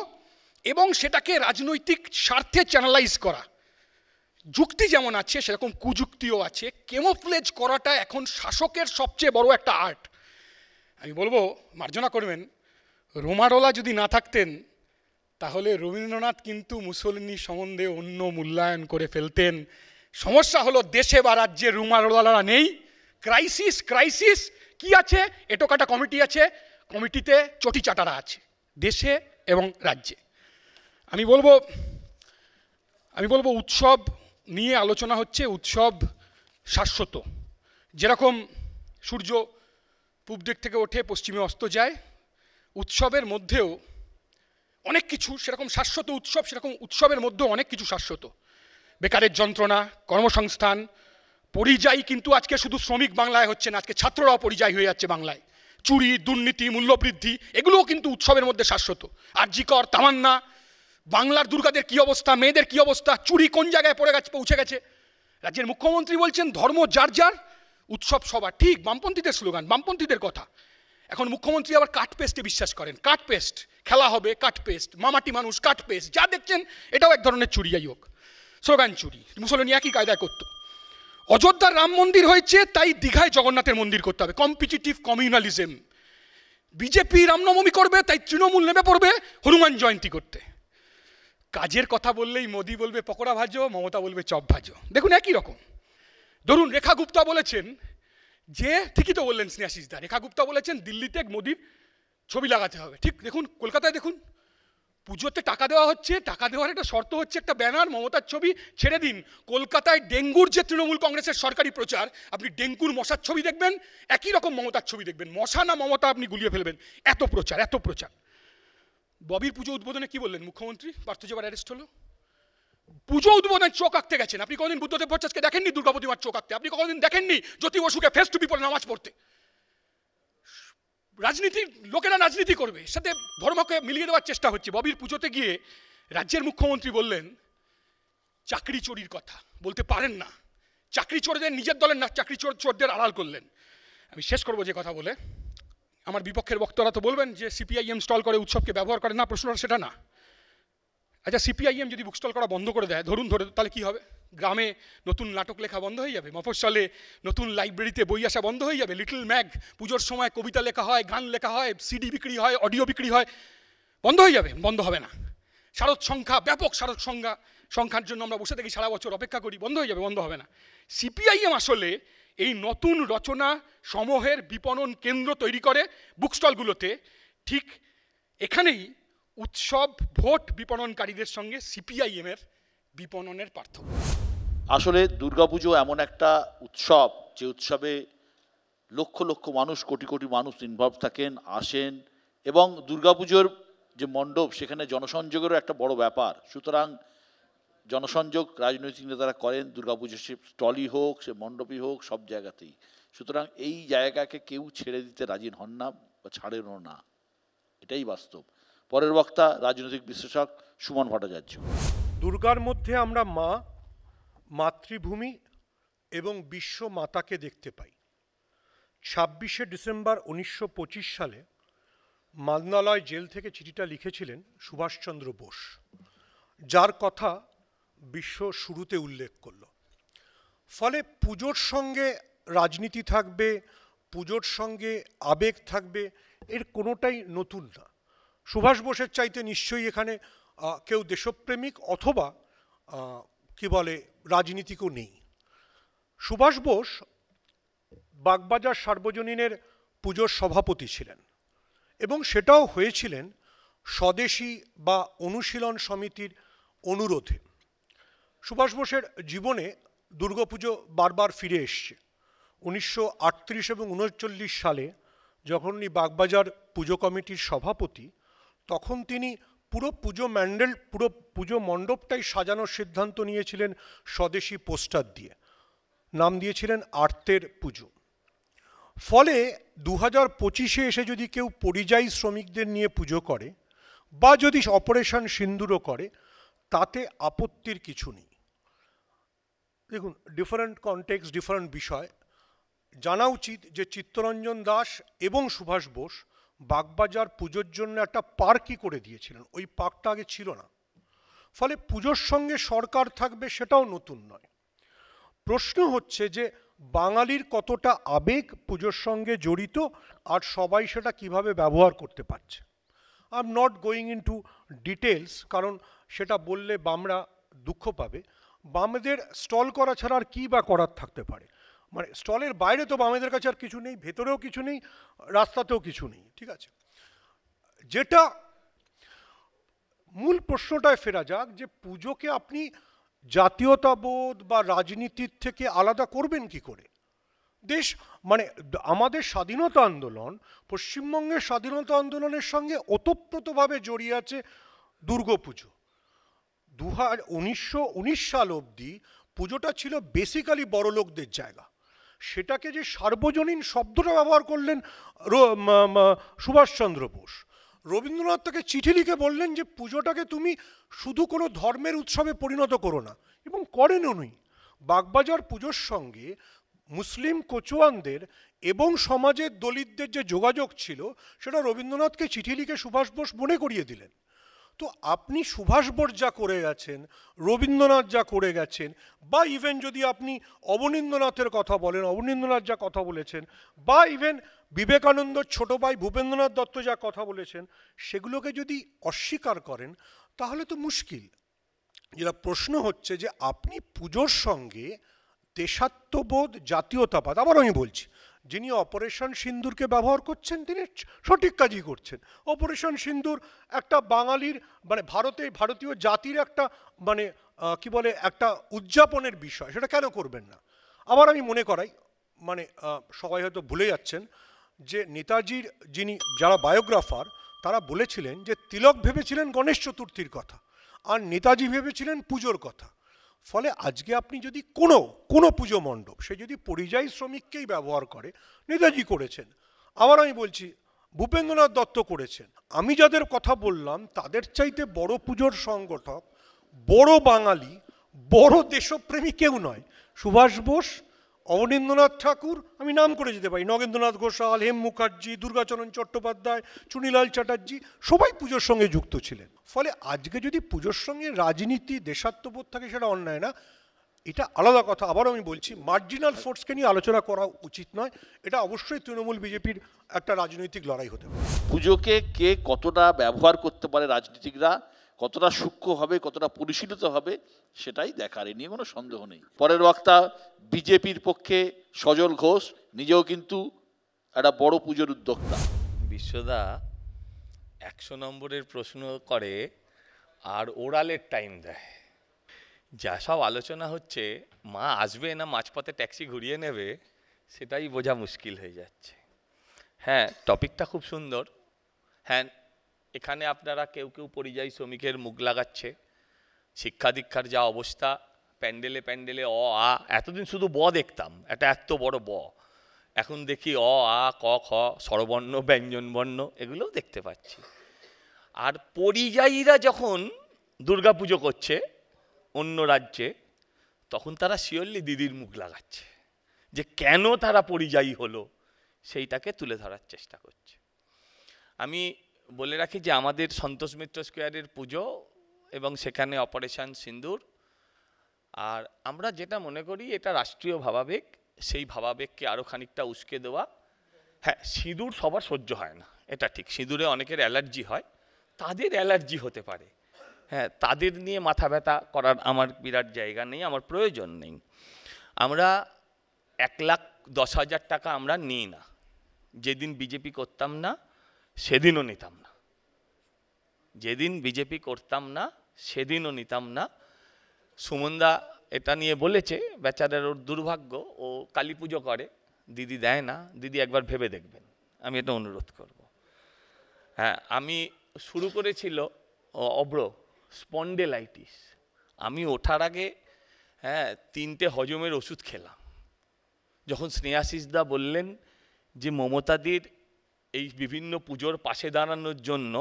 এবং সেটাকে রাজনৈতিক স্বার্থে চ্যানেলাইজ করা, যুক্তি যেমন আছে সেরকম কুযুক্তিও আছে। কেমোফ্লেজ করাটা এখন শাসকের সবচেয়ে বড় একটা আর্ট। আমি বলবো, মার্জনা করবেন, রোমারোলা যদি না থাকতেন তাহলে রবীন্দ্রনাথ কিন্তু মুসলিনী সম্বন্ধে অন্য মূল্যায়ন করে ফেলতেন। সমস্যা হলো দেশে বা রাজ্যে রোমারোলারা নেই। ক্রাইসিস কি আছে? এটোকাটা কমিটি আছে, কমিটিতে চটি চাটারা আছে দেশে এবং রাজ্যে। আমি বলবো উৎসব নিয়ে আলোচনা হচ্ছে। উৎসব শাশ্বত। যেরকম সূর্য পূব দিক থেকে ওঠে, পশ্চিমে অস্ত যায়, উৎসবের মধ্যেও অনেক কিছু সেরকম শাশ্বত। উৎসব সেরকম, উৎসবের মধ্যেও অনেক কিছু শাশ্বত। বেকারের যন্ত্রণা, কর্মসংস্থান, পরিযায়ী কিন্তু আজকে শুধু শ্রমিক বাংলায় হচ্ছে না, আজকে ছাত্ররাও পরিযায়ী হয়ে যাচ্ছে বাংলায়। চুরি, দুর্নীতি, মূল্যবৃদ্ধি, এগুলোও কিন্তু উৎসবের মধ্যে শাশ্বত। আরজিকর, তামান্না, বাংলার দুর্গাদের কি অবস্থা, মেয়েদের কি অবস্থা, চুরি কোন জায়গায় পৌঁছে গেছে। রাজ্যের মুখ্যমন্ত্রী বলছেন ধর্ম যার যার, উৎসব সবার। ঠিক বামপন্থীদের স্লোগান, বামপন্থীদের কথা। এখন মুখ্যমন্ত্রী আবার কাট পেস্টে বিশ্বাস করেন। কাট পেস্ট খেলা হবে, কাট পেস্ট, মামাটি মানুষ, কাট পেস্ট, যা দেখছেন এটাও এক ধরনের চুরি। যাই হোক, স্লোগান চুরি। মুসলিম একই কায়দায় করতো। অযোধ্যার রাম মন্দির হয়েছে, তাই দীঘায় জগন্নাথের মন্দির করতে হবে, কম্পিটিটিভ কমিউনালিজম। বিজেপি রামনবমী করবে, তাই তৃণমূল নেমে পড়বে হনুমান জয়ন্তী করতে। কাজের কথা বললেই মোদি বলবে পকোড়া ভাজো, মমতা বলবে চপ ভাজো। দেখুন একই রকম। ধরুন রেখা গুপ্তা বলেছেন যে, ঠিকই তো বললেন স্নেহাশিস দা, রেখা গুপ্তা বলেছেন দিল্লিতে মোদির ছবি লাগাতে হবে। ঠিক দেখুন কলকাতায় দেখুন পুজোতে টাকা দেওয়া হচ্ছে, টাকা দেওয়ার একটা শর্ত হচ্ছে একটা ব্যানার, মমতার ছবি। ছেড়ে দিন কলকাতায় ডেঙ্গুর যে তৃণমূল কংগ্রেসের সরকারি প্রচার, আপনি ডেঙ্গুর মশার ছবি দেখবেন, একই রকম মমতার ছবি দেখবেন, মশা না মমতা আপনি গুলিয়ে ফেলবেন। এত প্রচার, এত প্রচার। ববির পুজো উদ্বোধনে কি বললেন মুখ্যমন্ত্রী? পার্থ যে অ্যারেস্ট হলো। পুজো উদ্বোধনে চোখ আঁকতে গেছেন। আপনি কোনোদিন বুদ্ধদেব ভট্টাচার্যকে দেখেননি দুর্গা প্রতিমার চোখ আঁকতে? আপনি কোনোদিন দেখেননি জ্যোতি বসুকে ফেস টুপি পরে নামাজ পড়তে? রাজনীতি, লোকেরা রাজনীতি করবে, সাথে ধর্মকে মিলিয়ে দেওয়ার চেষ্টা হচ্ছে। ববির পুজোতে গিয়ে রাজ্যের মুখ্যমন্ত্রী বললেন চাকরি চোরির কথা, বলতে পারেন না। চাকরি চোরদের নিজের দলের না, চাকরি চোরদের আড়াল করলেন। আমি শেষ করবো যে কথা বলে, আমার বিপক্ষের বক্তারা তো বলবেন যে সিপিআইএম স্টল করে, উৎসবকে ব্যবহার করে। না, প্রশ্নটা সেটা না। আচ্ছা, সিপিআইএম যদি বুক স্টল করা বন্ধ করে দেয়, ধরুন তাহলে কি হবে? গ্রামে নতুন নাটক লেখা বন্ধ হয়ে যাবে, মফস্বলে নতুন লাইব্রেরিতে বই আসা বন্ধ হয়ে যাবে, লিটল ম্যাগ পুজোর সময় কবিতা লেখা হয়, গান লেখা হয়, সিডি বিক্রি হয়, অডিও বিক্রি হয়, বন্ধ হয়ে যাবে? বন্ধ হবে না। শারদ সংখ্যা, ব্যাপক শারদ সংখ্যার জন্য আমরা বসে থাকি, সারা বছর অপেক্ষা করি, বন্ধ হয়ে যাবে? বন্ধ হবে না। সিপিআইএম আসলে এই নতুন রচনা সমূহের বিপণন কেন্দ্র তৈরি করে বুক স্টলগুলোতে। ঠিক এখানেই উৎসব ভোট বিপণনকারীদের সঙ্গে সিপিআইএমের বিপণনের পার্থক্য। আসলে দুর্গাপুজো এমন একটা উৎসব, যে উৎসবে লক্ষ লক্ষ মানুষ, কোটি কোটি মানুষ ইনভলভ থাকেন, আসেন, এবং দুর্গাপুজোর যে মণ্ডপ, সেখানে জনসংযোগেরও একটা বড় ব্যাপার। সুতরাং জনসংযোগ রাজনৈতিক নেতারা করেন, দুর্গাপুজো সে স্টলই হোক, সে মণ্ডপই হোক, সব জায়গাতেই। সুতরাং এই জায়গাকে কেউ ছেড়ে দিতে রাজি হন না বা ছাড়েনও না, এটাই বাস্তব। পরের বক্তা রাজনৈতিক বিশ্লেষক সুমন ভট্টাচার্য। দুর্গার মধ্যে আমরা মা, মাতৃভূমি এবং বিশ্ব মাতাকে দেখতে পাই। 26শে ডিসেম্বর 1925 সালে মালনালয় জেল থেকে চিঠিটা লিখেছিলেন সুভাষচন্দ্র বোস, যার কথা বিশ্ব শুরুতে উল্লেখ করল। ফলে পুজোর সঙ্গে রাজনীতি থাকবে, পুজোর সঙ্গে আবেগ থাকবে, এর কোনোটাই নতুন না। সুভাষ বোসের চাইতে নিশ্চয়ই এখানে কেউ দেশপ্রেমিক অথবা কি বলে রাজনীতিকও নেই। সুভাষ বোস বাগবাজার সার্বজনীনের পুজোর সভাপতি ছিলেন, এবং সেটাও হয়েছিলেন স্বদেশী বা অনুশীলন সমিতির অনুরোধে। সুভাষ বোসের জীবনে দুর্গাপুজো বারবার ফিরে এসছে। 1938 এবং 1939 সালে যখন উনি বাগবাজার পুজো কমিটির সভাপতি, তখন তিনি পুরো পুজো মণ্ডপটাই সাজানোর সিদ্ধান্ত নিয়েছিলেন স্বদেশী পোস্টার দিয়ে। নাম দিয়েছিলেন আর্তের পুজো। ফলে 2025-এ এসে যদি কেউ পরিযায়ী শ্রমিকদের নিয়ে পুজো করে বা যদি অপারেশন সিন্দুরও করে, তাতে আপত্তির কিছু নেই। দেখুন, ডিফারেন্ট কনটেক্সট, ডিফারেন্ট বিষয়। জানা উচিত যে চিত্তরঞ্জন দাস এবং সুভাষ বোস বাগবাজার পুজোর জন্য একটা পার্কই করে দিয়েছিলেন। ওই পার্কটা আগে ছিল না। ফলে পুজোর সঙ্গে সরকার থাকবে সেটাও নতুন নয়। প্রশ্ন হচ্ছে যে বাঙালির কতটা আবেগ পুজোর সঙ্গে জড়িত, আর সবাই সেটা কিভাবে ব্যবহার করতে পারছে। I am not going into details, কারণ সেটা বললে বামরা দুঃখ পাবে। বামেদের স্টল করা ছাড়া আর কী বা করার থাকতে পারে? মানে স্টলের বাইরে তো বামেদের কাছে আর কিছু নেই, ভেতরেও কিছু নেই, রাস্তাতেও কিছু নেই, ঠিক আছে। যেটা মূল প্রশ্নটায় ফেরা যাক, যে পুজোকে আপনি জাতীয়তাবোধ বা রাজনীতির থেকে আলাদা করবেন কি করে? দেশ মানে আমাদের স্বাধীনতা আন্দোলন, পশ্চিমবঙ্গের স্বাধীনতা আন্দোলনের সঙ্গে ওতপ্রোতভাবে জড়িয়ে আছে দুর্গাপুজো। 1919 সাল অবধি পুজোটা ছিল বেসিক্যালি বড়লোকদের জায়গা। সেটাকে যে সার্বজনীন শব্দটা ব্যবহার করলেন সুভাষচন্দ্র বোস। রবীন্দ্রনাথ তাকে চিঠি লিখে বললেন যে পুজোটাকে তুমি শুধু কোনো ধর্মের উৎসবে পরিণত করো না, এবং করেন উনি। বাগবাজার পুজোর সঙ্গে মুসলিম কচুয়ানদের এবং সমাজের দলিতদের যে যোগাযোগ ছিল সেটা রবীন্দ্রনাথকে চিঠি লিখে সুভাষ বোস মনে করিয়ে দিলেন। তো আপনি সুভাষ বোস যা করে গেছেন, রবীন্দ্রনাথ যা করে গেছেন, বা ইভেন যদি আপনি অবনীন্দ্রনাথের কথা বলেন, অবনীন্দ্রনাথ যা কথা বলেছেন, বা ইভেন বিবেকানন্দর ছোট ভাই ভূপেন্দ্রনাথ দত্ত যা কথা বলেছেন, সেগুলোকে যদি অস্বীকার করেন তাহলে তো মুশকিল। যেটা প্রশ্ন হচ্ছে যে আপনি পুজোর সঙ্গে দেশাত্মবোধ, জাতীয়তাবাদ, আবার আমি বলছি, যিনি অপারেশন সিন্দুরকে ব্যবহার করছেন তিনি সঠিক কাজই করছেন। অপারেশন সিন্দুর একটা বাঙালির মানে ভারতীয় জাতির একটা মানে কি বলে একটা উদযাপনের বিষয়, সেটা কেন করবেন না? আবার আমি মনে করাই, মানে সবাই হয়তো ভুলে যাচ্ছেন যে নেতাজির যারা বায়োগ্রাফার তারা বলেছিলেন যে তিলক ভেবেছিলেন গণেশ চতুর্থীর কথা আর নেতাজি ভেবেছিলেন পুজোর কথা। ফলে আজকে আপনি যদি কোনো পুজো মণ্ডপ সে যদি পরিযায়ী শ্রমিককেই ব্যবহার করে, নেতাজি করেছেন, আবার আমি বলছি ভূপেন্দ্রনাথ দত্ত করেছেন, আমি যাদের কথা বললাম তাদের চাইতে বড় পুজোর সংগঠক, বড় বাঙালি, বড় দেশপ্রেমী কেউ নয়। সুভাষ বোস, অবনীন্দ্রনাথ ঠাকুর, আমি নাম করে যেতে পারি, নগেন্দ্রনাথ ঘোষাল, হেম মুখার্জি, দুর্গাচরণ চট্টোপাধ্যায়, চুনিলাল চ্যাটার্জি, সবাই পুজোর সঙ্গে যুক্ত ছিলেন। ফলে আজকে যদি পুজোর সঙ্গে রাজনীতি, দেশাত্মবোধ থাকে সেটা অন্যায় না, এটা আলাদা কথা। আবারও আমি বলছি মার্জিনাল ফোর্সকে নিয়ে আলোচনা করা উচিত নয়, এটা অবশ্যই তৃণমূল বিজেপির একটা রাজনৈতিক লড়াই হতে পারে। পুজোকে কে কতটা ব্যবহার করতে পারে রাজনীতিকরা, কতটা সূক্ষ্ম হবে, কতটা পরিশীলিত হবে, সেটাই দেখার, এ নিয়ে কোনো সন্দেহ নেই। পরের বক্তা বিজেপির পক্ষে সজল ঘোষ, নিজেও কিন্তু একটা বড় পুজোর উদ্যোক্তা। বিশ্বদা 100 নম্বরের প্রশ্ন করে আর ওরালের টাইম দেয়। যা সব আলোচনা হচ্ছে, মা আসবে না মাঝপথে ট্যাক্সি ঘুরিয়ে নেবে, সেটাই বোঝা মুশকিল হয়ে যাচ্ছে। হ্যাঁ, টপিকটা খুব সুন্দর। হ্যাঁ, এখানে আপনারা কেউ কেউ পরিযায়ী শ্রমিকের মুখ লাগাচ্ছে, শিক্ষা দীক্ষার যা অবস্থা, প্যান্ডেলে প্যান্ডেলে অ আ, এতদিন শুধু ব দেখতাম, একটা এত বড় ব, এখন দেখি অ আ ক খ, স্বরবর্ণ, ব্যঞ্জনবর্ণ, এগুলোও দেখতে পাচ্ছি। আর পরিযায়ীরা যখন দুর্গাপুজো করছে অন্য রাজ্যে, তখন তারা শিওরলি দিদির মুখ লাগাচ্ছে, যে কেন তারা পরিযায়ী হলো সেইটাকে তুলে ধরার চেষ্টা করছে। আমি বলে রাখি যে আমাদের সন্তোষ মিত্র স্কোয়ারের পুজো এবং সেখানে অপারেশন সিন্দুর, আর আমরা যেটা মনে করি এটা রাষ্ট্রীয় ভাবাবেগ, সেই ভাবাবেগকে আরও খানিকটা উস্কে দেওয়া। হ্যাঁ, সিঁদুর সবার সহ্য হয় না, এটা ঠিক, সিঁদুরে অনেকের অ্যালার্জি হয়, তাদের অ্যালার্জি হতে পারে, হ্যাঁ, তাদের নিয়ে মাথা ব্যথা করার আমার বিরাট জায়গা নেই, আমার প্রয়োজন নেই। আমরা 1,10,000 টাকা আমরা নিই না, যেদিন বিজেপি করতাম না সেদিনও নিতাম না, যেদিন বিজেপি করতাম না সেদিনও নিতাম না। সুমনদা এটা নিয়ে বলেছে, বেচারার ওর দুর্ভাগ্য, ও কালী পুজো করে, দিদি দেয় না, দিদি একবার ভেবে দেখবেন, আমি এটা অনুরোধ করব। হ্যাঁ, আমি শুরু করেছিল অব্র স্পন্ডেলাইটিস, আমি ওঠার আগে 3টে হজমের ওষুধ খেলাম। যখন স্নেহাশিসদা বললেন যে মমতাদির এই বিভিন্ন পুজোর পাশে দাঁড়ানোর জন্য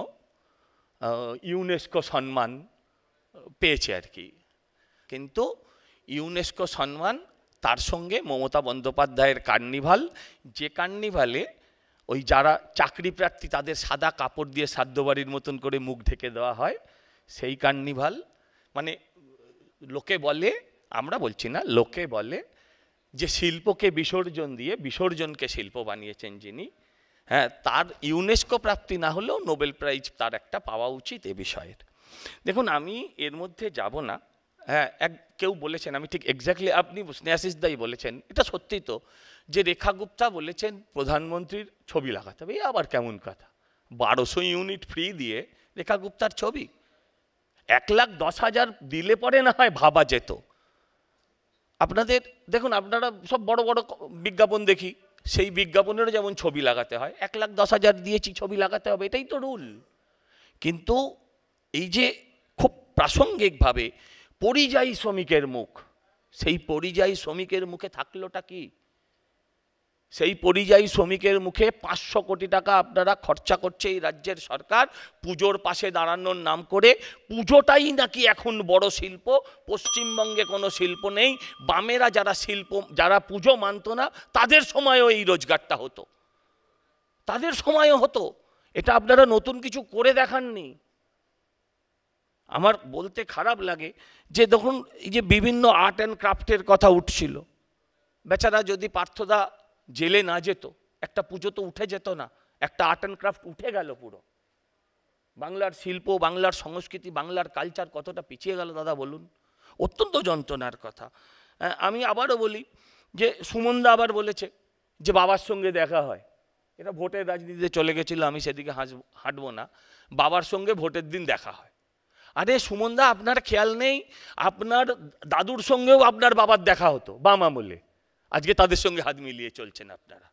ইউনেস্কো সম্মান পেয়েছে আর কি, কিন্তু ইউনেস্কো সম্মান তার সঙ্গে মমতা বন্দ্যোপাধ্যায়ের কার্নিভাল, যে কার্নিভালে ওই যারা চাকরি প্রার্থী তাদের সাদা কাপড় দিয়ে সাধ্যবাড়ির মতন করে মুখ ঢেকে দেওয়া হয়, সেই কার্নিভাল, মানে লোকে বলে, আমরা বলছি না, লোকে বলে যে শিল্পকে বিসর্জন দিয়ে বিসর্জনকে শিল্প বানিয়েছেন যিনি, হ্যাঁ, তার ইউনেস্কো প্রাপ্তি না হলেও নোবেল প্রাইজ তার একটা পাওয়া উচিত এ বিষয়ের। দেখুন, আমি এর মধ্যে যাব না। হ্যাঁ, কেউ বলেছেন, আমি ঠিক এক্স্যাক্টলি, আপনি স্নেহাশিসদাই বলেছেন, এটা সত্যি তো, যে রেখা গুপ্তা বলেছেন প্রধানমন্ত্রীর ছবি লাগাতে হবে। আবার কেমন কথা, 1200 ইউনিট ফ্রি দিয়ে রেখা গুপ্তার ছবি 1,10,000 দিলে পরে না হয় ভাবা যেত। আপনাদের দেখুন, আপনারা সব বড় বড় বিজ্ঞাপন দেখি, সেই বিজ্ঞাপনেরও যেমন ছবি লাগাতে হয়, 1,10,000 দিয়েছি ছবি লাগাতে হবে, এটাই তো রুল। কিন্তু এই যে খুব প্রাসঙ্গিকভাবে পরিযায়ী শ্রমিকের মুখ, সেই পরিযায়ী শ্রমিকের মুখে থাকলোটা কি? সেই পরিযায়ী শ্রমিকের মুখে 500 কোটি টাকা আপনারা খরচা করছে এই রাজ্যের সরকার পুজোর পাশে দাঁড়ানোর নাম করে। পুজোটাই নাকি এখন বড় শিল্প, পশ্চিমবঙ্গে কোনো শিল্প নেই। বামেরা যারা পুজো মানত না তাদের সময়ও এই রোজগারটা হতো, তাদের সময়ও হতো। এটা আপনারা নতুন কিছু করে দেখাননি। আমার বলতে খারাপ লাগে যে দেখুন এই যে বিভিন্ন আর্ট অ্যান্ড ক্রাফটের কথা উঠছিল, বেচারা যদি পার্থদা জেলে না যেত একটা পুজো তো উঠে যেত না, একটা আর্ট অ্যান্ড ক্রাফট উঠে গেল পুরো। বাংলার শিল্প, বাংলার সংস্কৃতি, বাংলার কালচার কতটা পিছিয়ে গেল দাদা বলুন, অত্যন্ত যন্ত্রণার কথা। আমি আবারও বলি যে সুমনদা আবার বলেছে যে বাবার সঙ্গে দেখা হয়, এটা ভোটের রাজনীতিতে চলে গেছিল, আমি সেদিকে হাঁটবো না। বাবার সঙ্গে ভোটের দিন দেখা হয়। আরে সুমনদা আপনার খেয়াল নেই আপনার দাদুর সঙ্গেও আপনার বাবার দেখা হতো বাম আমলে, আজকে তাদের সঙ্গে হাত মিলিয়ে চলছেন আপনারা।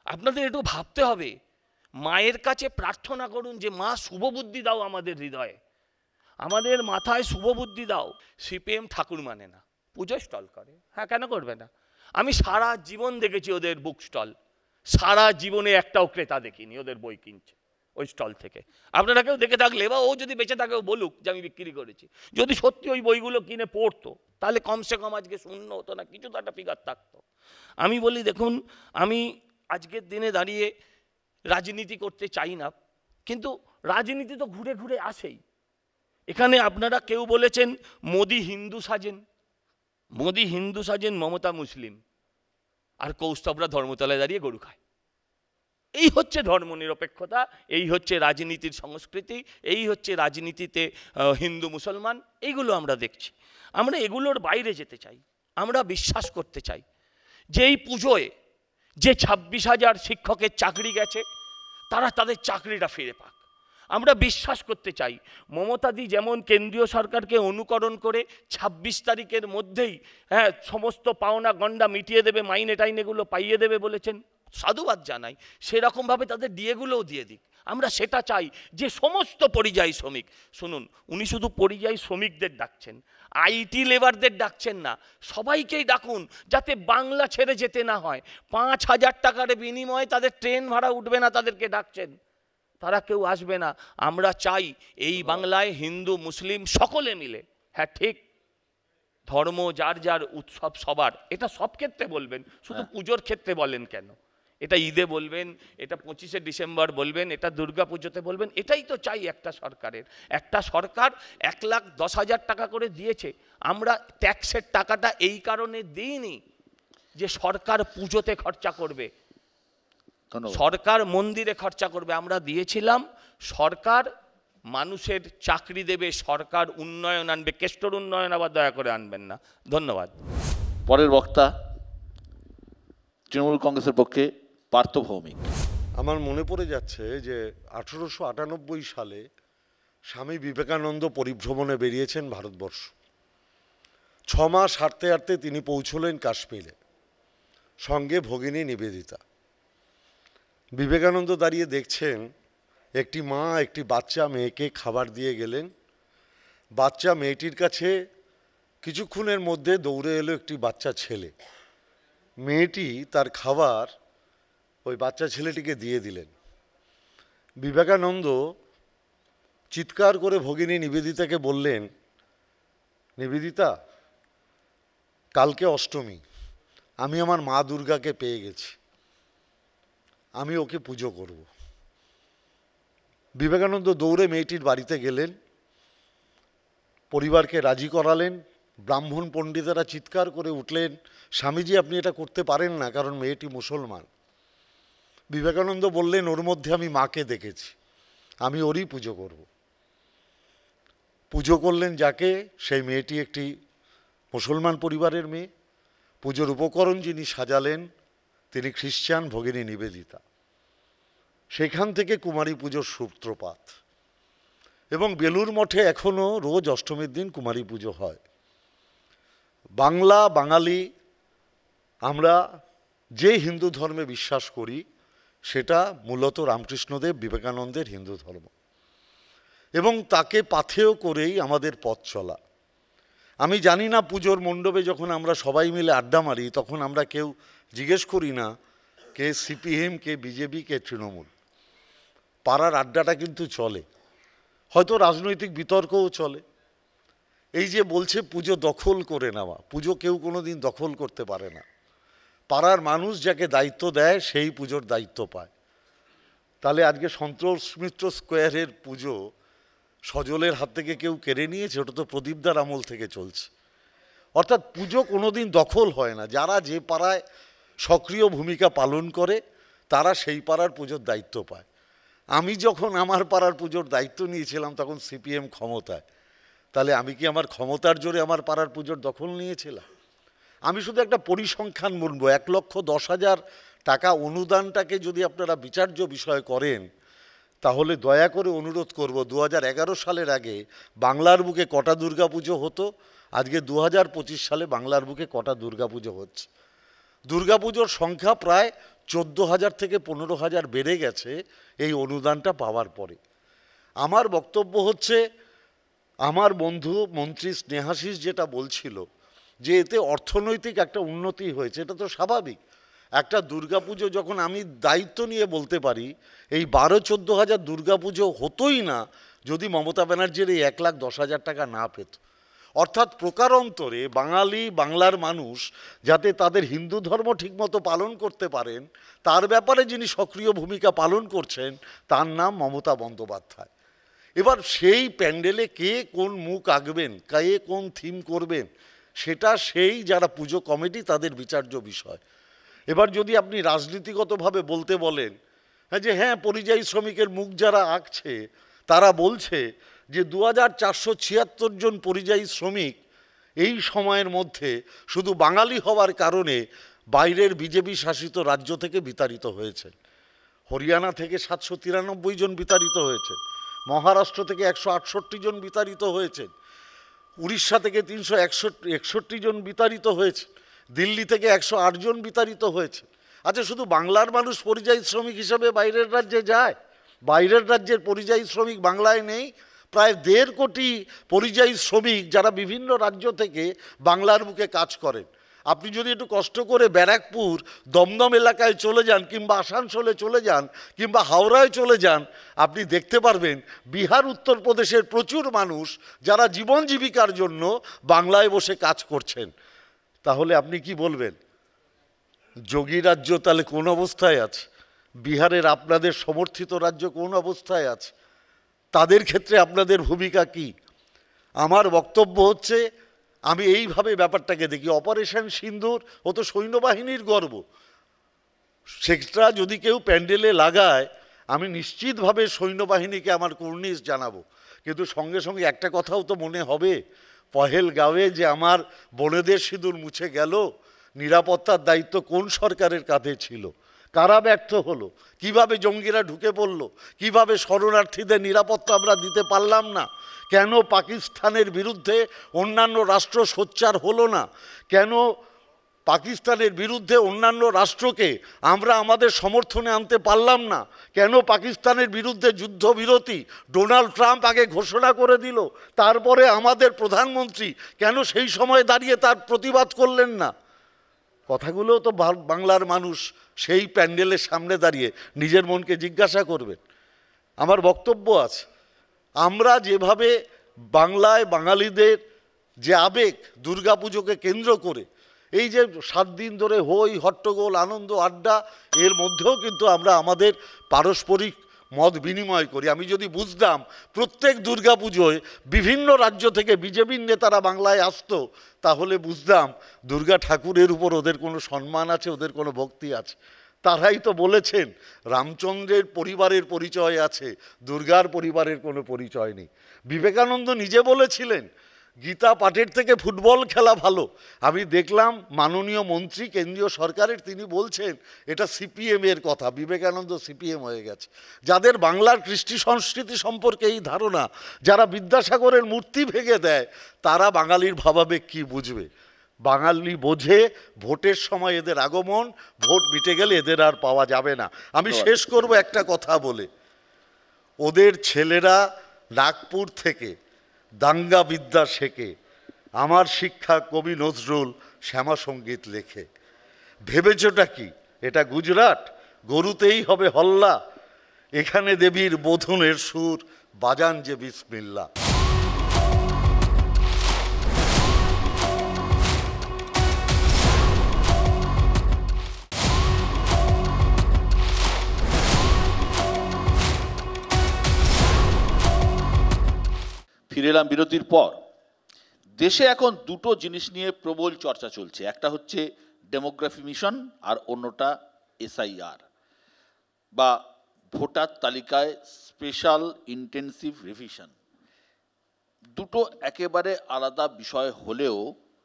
আপনাদের একটু ভাবতে হবে, মায়ের কাছে প্রার্থনা করুন যে মা শুভবুদ্ধি দাও আমাদের হৃদয়ে, আমাদের মাথায় শুভবুদ্ধি দাও। সিপিএম ঠাকুর মানে না, পুজো স্টল করে। হ্যাঁ, কেন করবে না? আমি সারা জীবন দেখেছি ওদের বুক স্টল, সারা জীবনে একটাও ক্রেতা দেখিনি ওদের বই কিনছে ওই স্টল থেকে। আপনারা কেউ দেখে থাকলে বা ও যদি বেঁচে থাকে ও বলুক যে আমি বিক্রি করেছি। যদি সত্যি ওই বইগুলো কিনে পড়তো তাহলে কমসে কম আজকে শূন্য হতো না, কিছু তো একটা ফিগার থাকতো। আমি বলি দেখুন, আমি আজকের দিনে দাঁড়িয়ে রাজনীতি করতে চাই না, কিন্তু রাজনীতি তো ঘুরে ঘুরে আসেই। এখানে আপনারা কেউ বলেছেন মোদি হিন্দু সাজেন, মোদি হিন্দু সাজেন, মমতা মুসলিম, আর কৌস্তবরা ধর্মতলায় দাঁড়িয়ে গরু খায়। এই হচ্ছে ধর্মনিরপেক্ষতা, এই হচ্ছে রাজনীতির সংস্কৃতি, এই হচ্ছে রাজনীতিতে হিন্দু মুসলমান, এইগুলো আমরা দেখছি। আমরা এগুলোর বাইরে যেতে চাই। আমরা বিশ্বাস করতে চাই যে এই পুজোয় যে 26,000 শিক্ষকের চাকরি গেছে তারা তাদের চাকরিটা ফিরে পাক। আমরা বিশ্বাস করতে চাই মমতাদি যেমন কেন্দ্রীয় সরকারকে অনুকরণ করে 26 তারিখের মধ্যেই সমস্ত পাওনা গন্ডা মিটিয়ে দেবে, মাইনে টাইনেগুলো পাইয়ে দেবে বলেছেন, সাধুবাদ জানাই। সেরকমভাবে তাদের ডিএগুলোও দিয়ে দিক। আমরা সেটা চাই যে সমস্ত পরিযায়ী শ্রমিক, শুনুন উনি শুধু পরিযায়ী শ্রমিকদের ডাকছেন, আইটি লেবারদের ডাকছেন না, সবাইকেই ডাকুন যাতে বাংলা ছেড়ে যেতে না হয়। 5,000 টাকার বিনিময়ে তাদের ট্রেন ভাড়া উঠবে না, তাদেরকে ডাকছেন, তারা কেউ আসবে না। আমরা চাই এই বাংলায় হিন্দু মুসলিম সকলে মিলে, হ্যাঁ ঠিক, ধর্ম যার যার, উৎসব সবার, এটা সব ক্ষেত্রে বলবেন, শুধু পুজোর ক্ষেত্রে বলেন কেন? এটা ঈদে বলবেন, এটা 25শে ডিসেম্বর বলবেন, এটা দুর্গা পুজোতে বলবেন। এটাই তো চাই একটা সরকারের। একটা সরকার 1,10,000 টাকা করে দিয়েছে। আমরা ট্যাক্সের টাকাটা এই কারণে দিইনি যে সরকার পুজোতে খরচা করবে, সরকার মন্দিরে খরচা করবে। আমরা দিয়েছিলাম সরকার মানুষের চাকরি দেবে, সরকার উন্নয়ন আনবে। কেষ্টর উন্নয়ন আবার দয়া করে আনবেন না। ধন্যবাদ। পরের বক্তা তৃণমূল কংগ্রেসের পক্ষে পার্থ ভৌমিক। আমার মনে পড়ে যাচ্ছে যে 1898 সালে স্বামী বিবেকানন্দ পরিভ্রমণে বেরিয়েছেন ভারতবর্ষ। 6 মাস হাঁটতে হাঁটতে তিনি পৌঁছলেন কাশ্মীরে, সঙ্গে ভগিনী নিবেদিতা। বিবেকানন্দ দাঁড়িয়ে দেখছেন একটি মা একটি বাচ্চা মেয়েকে খাবার দিয়ে গেলেন। বাচ্চা মেয়েটির কাছে কিছুক্ষণের মধ্যে দৌড়ে এলো একটি বাচ্চা ছেলে। মেয়েটি তার খাবার ওই বাচ্চা ছেলেটিকে দিয়ে দিলেন। বিবেকানন্দ চিৎকার করে ভগিনী নিবেদিতাকে বললেন, নিবেদিতা, কালকে অষ্টমী, আমি আমার মা দুর্গাকে পেয়ে গেছি, আমি ওকে পুজো করব। বিবেকানন্দ দৌড়ে মেয়েটির বাড়িতে গেলেন, পরিবারকে রাজি করালেন। ব্রাহ্মণ পণ্ডিতেরা চিৎকার করে উঠলেন, স্বামীজি আপনি এটা করতে পারেন না, কারণ মেয়েটি মুসলমান। বিবেকানন্দ বললেন, ওর মধ্যে আমি মাকে দেখেছি, আমি ওরই পুজো করব। পুজো করলেন যাকে, সেই মেয়েটি একটি মুসলমান পরিবারের মেয়ে। পুজোর উপকরণ যিনি সাজালেন তিনি খ্রিস্টান, ভগিনী নিবেদিতা। সেখান থেকে কুমারী পুজোর সূত্রপাত, এবং বেলুর মঠে এখনও রোজ অষ্টমীর দিন কুমারী পুজো হয়। বাঙালি আমরা যে হিন্দু ধর্মে বিশ্বাস করি সেটা মূলত রামকৃষ্ণদেব বিবেকানন্দের হিন্দু ধর্ম, এবং তাকে পাথেয় করেই আমাদের পথ চলা। আমি জানি না পুজোর মণ্ডপে যখন আমরা সবাই মিলে আড্ডা মারি তখন আমরা কেউ জিজ্ঞেস করি না কে সিপিএম, কে বিজেপি, কে তৃণমূল। পাড়ার আড্ডাটা কিন্তু চলে, হয়তো রাজনৈতিক বিতর্কও চলে। এই যে বলছে পুজো দখল করে নেওয়া, পুজো কেউ কোনো দিন দখল করতে পারে না। পাড়ার মানুষ যাকে দায়িত্ব দেয় সেই পুজোর দায়িত্ব পায়। তাহলে আজকে সন্তোষ মিত্র স্কোয়ারের পুজো সজলের হাত থেকে কেউ কেড়ে নিয়েছে? ওটা তো প্রদীপদার আমল থেকে চলছে। অর্থাৎ পুজো কোনো দিন দখল হয় না। যারা যে পাড়ায় সক্রিয় ভূমিকা পালন করে তারা সেই পাড়ার পুজোর দায়িত্ব পায়। আমি যখন আমার পাড়ার পুজোর দায়িত্ব নিয়েছিলাম তখন সিপিএম ক্ষমতায়। তাহলে আমি কি আমার ক্ষমতার জোরে আমার পাড়ার পুজোর দখল নিয়েছিলাম? আমি শুধু একটা পরিসংখ্যান বলবো, 1,10,000 টাকা অনুদানটাকে যদি আপনারা বিচার্য বিষয় করেন তাহলে দয়া করে অনুরোধ করব, 2011 সালের আগে বাংলার বুকে কটা দুর্গাপুজো হতো, আজকে 2025 সালে বাংলার বুকে কটা দুর্গাপুজো হচ্ছে। দুর্গাপুজোর সংখ্যা প্রায় 14,000 থেকে 15,000 বেড়ে গেছে এই অনুদানটা পাওয়ার পরে। আমার বক্তব্য হচ্ছে, আমার বন্ধু মন্ত্রী স্নেহাশিস যেটা বলছিল যে এতে অর্থনৈতিক একটা উন্নতি হয়েছে, এটা তো স্বাভাবিক। একটা দুর্গাপুজো যখন আমি দায়িত্ব নিয়ে বলতে পারি, এই 12-14 হাজার দুর্গাপুজো হতোই না যদি মমতা ব্যানার্জির এই 1,10,000 টাকা না পেত। অর্থাৎ প্রকারান্তরে বাঙালি, বাংলার মানুষ যাতে তাদের হিন্দু ধর্ম ঠিকমতো পালন করতে পারেন তার ব্যাপারে যিনি সক্রিয় ভূমিকা পালন করছেন তার নাম মমতা বন্দ্যোপাধ্যায়। এবার সেই প্যান্ডেলে কে কোন মুখ আঁকবেন, কে কোন থিম করবেন, সেটা সেই যারা পুজো কমিটি তাদের বিচার্য বিষয়। এবার যদি আপনি রাজনীতিগতভাবে বলতে বলেন যে হ্যাঁ পরিযায়ী শ্রমিকের মুখ যারা আঁকছে তারা বলছে যে 2,476 জন পরিযায়ী শ্রমিক এই সময়ের মধ্যে শুধু বাঙালি হওয়ার কারণে বাইরের বিজেপি শাসিত রাজ্য থেকে বিতাড়িত হয়েছে। হরিয়ানা থেকে 793 জন বিতাড়িত হয়েছে, মহারাষ্ট্র থেকে 168 জন বিতাড়িত হয়েছে, উড়িষ্যা থেকে 361 জন বিতাড়িত হয়েছে, দিল্লি থেকে 108 জন বিতাড়িত হয়েছে। আচ্ছা, শুধু বাংলার মানুষ পরিযায়ী শ্রমিক হিসাবে বাইরের রাজ্যে যায়? বাইরের রাজ্যের পরিযায়ী শ্রমিক বাংলায় নেই? প্রায় 1.5 কোটি পরিযায়ী শ্রমিক যারা বিভিন্ন রাজ্য থেকে বাংলার বুকে কাজ করেন। আপনি যদি একটু কষ্ট করে ব্যারাকপুর, দমদম এলাকায় চলে যান, কিংবা আসানসোলে চলে যান, কিংবা হাওড়ায় চলে যান, আপনি দেখতে পারবেন বিহার, উত্তরপ্রদেশের প্রচুর মানুষ যারা জীবন জীবিকার জন্য বাংলায় বসে কাজ করছেন। তাহলে আপনি কি বলবেন? যোগী রাজ্য তাহলে কোন অবস্থায় আছে? বিহারের আপনাদের সমর্থিত রাজ্য কোন অবস্থায় আছে? তাদের ক্ষেত্রে আপনাদের ভূমিকা কি? আমার বক্তব্য হচ্ছে, আমি এইভাবে ব্যাপারটাকে দেখি। অপারেশন সিন্দুর ও তো সৈন্যবাহিনীর গর্ব, সেটা যদি কেউ প্যান্ডেলে লাগায় আমি নিশ্চিতভাবে সৈন্যবাহিনীকে আমার কুর্নিশ জানাবো। কিন্তু সঙ্গে সঙ্গে একটা কথাও তো মনে হবে, পহেলগাঁওয়ে যে আমার বোনেদের সিঁদুর মুছে গেল, নিরাপত্তার দায়িত্ব কোন সরকারের কাঁধে ছিল? কারা ব্যর্থ হলো? কিভাবে জঙ্গিরা ঢুকে পড়লো? কিভাবে শরণার্থীদের নিরাপত্তা আমরা দিতে পারলাম না? কেন পাকিস্তানের বিরুদ্ধে অন্যান্য রাষ্ট্র সোচ্চার হলো না? কেন পাকিস্তানের বিরুদ্ধে অন্যান্য রাষ্ট্রকে আমরা আমাদের সমর্থনে আনতে পারলাম না? কেন পাকিস্তানের বিরুদ্ধে যুদ্ধবিরতি ডোনাল্ড ট্রাম্প আগে ঘোষণা করে দিল, তারপরে আমাদের প্রধানমন্ত্রী কেন সেই সময় দাঁড়িয়ে তার প্রতিবাদ করলেন না? কথাগুলো তো বাংলার মানুষ সেই প্যান্ডেলের সামনে দাঁড়িয়ে নিজের মনকে জিজ্ঞাসা করবেন। আমার বক্তব্য আছে, আমরা যেভাবে বাংলায় বাঙালিদের যে আবেগ দুর্গাপুজোকে কেন্দ্র করে, এই যে 7 দিন ধরে হই হট্টগোল আনন্দ আড্ডা, এর মধ্যেও কিন্তু আমরা আমাদের পারস্পরিক মত বিনিময় করি। আমি যদি বুঝতাম প্রত্যেক দুর্গাপুজোয় বিভিন্ন রাজ্য থেকে বিজেপির নেতারা বাংলায় আসতো, তাহলে বুঝতাম দুর্গা ঠাকুরের উপর ওদের কোনো সম্মান আছে, ওদের কোনো ভক্তি আছে। তারাই তো বলেছেন রামচন্দ্রের পরিবারের পরিচয় আছে, দুর্গার পরিবারের কোনো পরিচয় নেই। বিবেকানন্দ নিজে বলেছিলেন গীতা পাঠের থেকে ফুটবল খেলা ভালো। আমি দেখলাম মাননীয় মন্ত্রী কেন্দ্রীয় সরকারের, তিনি বলছেন এটা সিপিএম এর কথা, বিবেকানন্দ সিপিএম হয়ে গেছে। যাদের বাংলার কৃষ্টি সংস্কৃতি সম্পর্কে এই ধারণা, যারা বিদ্যাসাগরের মূর্তি ভেঙে দেয়, তারা বাঙালির ভাবাবেগ কি বুঝবে? বাঙালি বোঝে ভোটের সময় এদের আগমন, ভোট মিটে গেলে এদের আর পাওয়া যাবে না। আমি শেষ করব একটা কথা বলে, ওদের ছেলেরা নাগপুর থেকে দাঙ্গা বিদ্যা শেখে, আমার শিক্ষা কবি নজরুল শ্যামা সঙ্গীত লেখে। ভেবেছোটা কি এটা গুজরাট? গরুতেই হবে হল্লা। এখানে দেবীর বোধনের সুর, বাজান যে বিসমিল্লাহ। ফিরে এলাম বিরতির পর। দেশে এখন দুটো জিনিস নিয়ে প্রবল চর্চা চলছে, একটা হচ্ছে ডেমোগ্রাফি মিশন আর অন্যটা এসআইআর বা ভোটার তালিকায় স্পেশাল ইন্টেন্সিভ রিভিশন। দুটো একেবারে আলাদা বিষয় হলেও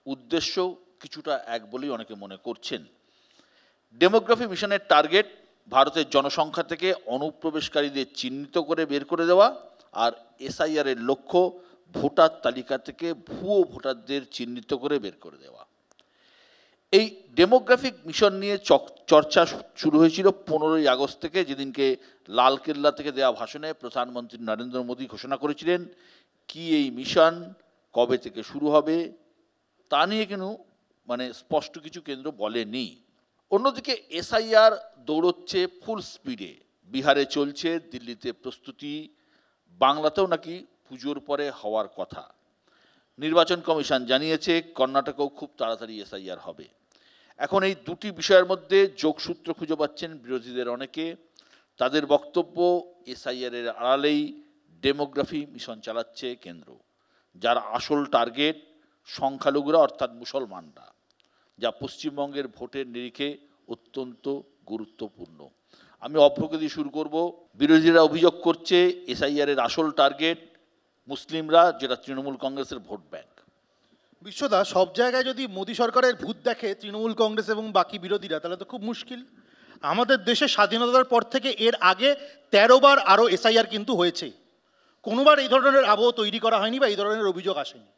উদ্দেশ্য কিছুটা এক বলেই অনেকে মনে করছেন। ডেমোগ্রাফি মিশনের টার্গেট ভারতের জনসংখ্যা থেকে অনুপ্রবেশকারীদের চিহ্নিত করে বের করে দেওয়া, আর এসআইআর এর লক্ষ্য ভোটার তালিকা থেকে ভুয়ো ভোটারদের চিহ্নিত করে বের করে দেওয়া। এই ডেমোগ্রাফিক মিশন নিয়ে চর্চা শুরু হয়েছিল 15ই আগস্ট থেকে, যেদিনকে লালকেল্লা থেকে দেওয়া ভাষণে প্রধানমন্ত্রী নরেন্দ্র মোদী ঘোষণা করেছিলেন কি এই মিশন কবে থেকে শুরু হবে তা নিয়ে কিন্তু স্পষ্ট কিছু কেন্দ্র বলেনি। অন্যদিকে এসআইআর দৌড়চ্ছে ফুল স্পিডে। বিহারে চলছে, দিল্লিতে প্রস্তুতি, বাংলাতেও নাকি পুজোর পরে হওয়ার কথা। নির্বাচন কমিশন জানিয়েছে কর্ণাটকেও খুব তাড়াতাড়ি এসআইআর হবে। এখন এই দুটি বিষয়ের মধ্যে যোগসূত্র খুঁজে পাচ্ছেন বিরোধীদের অনেকে। তাদের বক্তব্য এসআইআর এর আড়ালেই ডেমোগ্রাফি মিশন চালাচ্ছে কেন্দ্র, যার আসল টার্গেট সংখ্যালঘুরা অর্থাৎ মুসলমানরা, যা পশ্চিমবঙ্গের ভোটের নিরিখে অত্যন্ত গুরুত্বপূর্ণ। আমি অভ্রকে শুরু করব। বিরোধীরা অভিযোগ করছে এসআইআর এর আসল টার্গেট মুসলিমরা, যেটা তৃণমূল কংগ্রেসের ভোট ব্যাংক। বিশ্বদা, সব জায়গায় যদি মোদী সরকারের ভূত দেখে তৃণমূল কংগ্রেস এবং বাকি বিরোধীরা, তাহলে তো খুব মুশকিল। আমাদের দেশে স্বাধীনতার পর থেকে এর আগে 13 বার আরও এসআইআর কিন্তু হয়েছে। কোনোবার এই ধরনের আবহ তৈরি করা হয়নি বা এই ধরনের অভিযোগ আসেনি।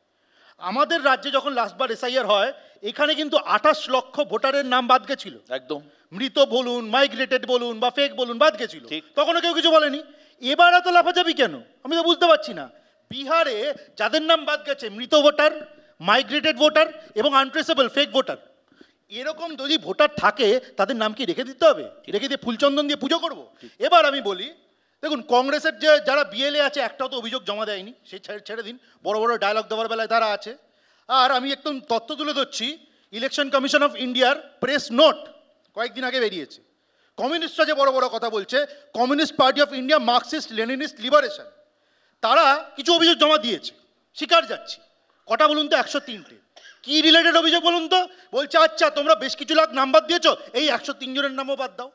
আমাদের রাজ্যে যখন লাস্টবার এসআইআর হয়, এখানে কিন্তু 28 লক্ষ ভোটারের নাম বাদ গেছিল। একদম মৃত বলুন, মাইগ্রেটেড বলুন বা ফেক বলুন, বাদ গেছিল। তখনও কেউ কিছু বলেনি। এবার এত লাফাচাপি কেন আমি তো বুঝতে পারছি না। বিহারে যাদের নাম বাদ গেছে, মৃত ভোটার, মাইগ্রেটেড ভোটার এবং আনট্রেসেবল ফেক ভোটার, এরকম যদি ভোটার থাকে তাদের নাম কি রেখে দিতে হবে? রেখে দিয়ে ফুলচন্দন দিয়ে পুজো করব? এবার আমি বলি, দেখুন, কংগ্রেসের যে যারা বিএলএ আছে, একটাও তো অভিযোগ জমা দেয়নি। সেই ছেড়ে দিন, বড় বড় ডায়লগ দেওয়ার বেলায় তারা আছে। আর আমি একদম তথ্য তুলে ধরছি, ইলেকশন কমিশন অফ ইন্ডিয়ার প্রেস নোট কয়েকদিন আগে বেরিয়েছে। কমিউনিস্টরা যে বড় বড় কথা বলছে, communist party of India, Marxist Leninist liberation, তারা কিছু অভিযোগ জমা দিয়েছে। স্বীকার যাচ্ছি, কটা বলুন তো? 103টে। কি রিলেটেড অভিযোগ বলুন তো? বলছে আচ্ছা তোমরা বেশ কিছু লাখ নাম বাদ দিয়েছো, এই 103 জনের নামও বাদ দাও।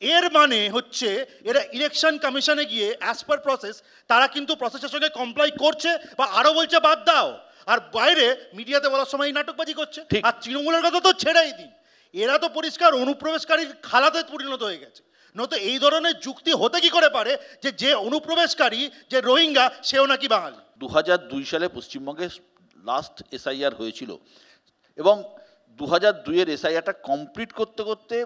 এর মানে হচ্ছে এরা ইলেকশন কমিশনে গিয়ে অ্যাজ পার প্রসেস তারা কিন্তু প্রসেসের সঙ্গে কমপ্লাই করছে, বা আরও বলছে বাদ দাও, আর বাইরে মিডিয়াতে বলার সময় নাটকবাজি করছে। আর তৃণমূলের কথা তো ছেড়েই দিন, এরা তো পরিষ্কার অনুপ্রবেশকারীর খালাতে পরিণত হয়ে গেছে। নয়তো এই ধরনের যুক্তি হতে কি করে পারে যে অনুপ্রবেশকারী, যে রোহিঙ্গা, সেও নাকি বাঙালি? 2002 সালে পশ্চিমবঙ্গে লাস্ট এসআইআর হয়েছিল এবং 2002-এর এসআইআরটা কমপ্লিট করতে করতে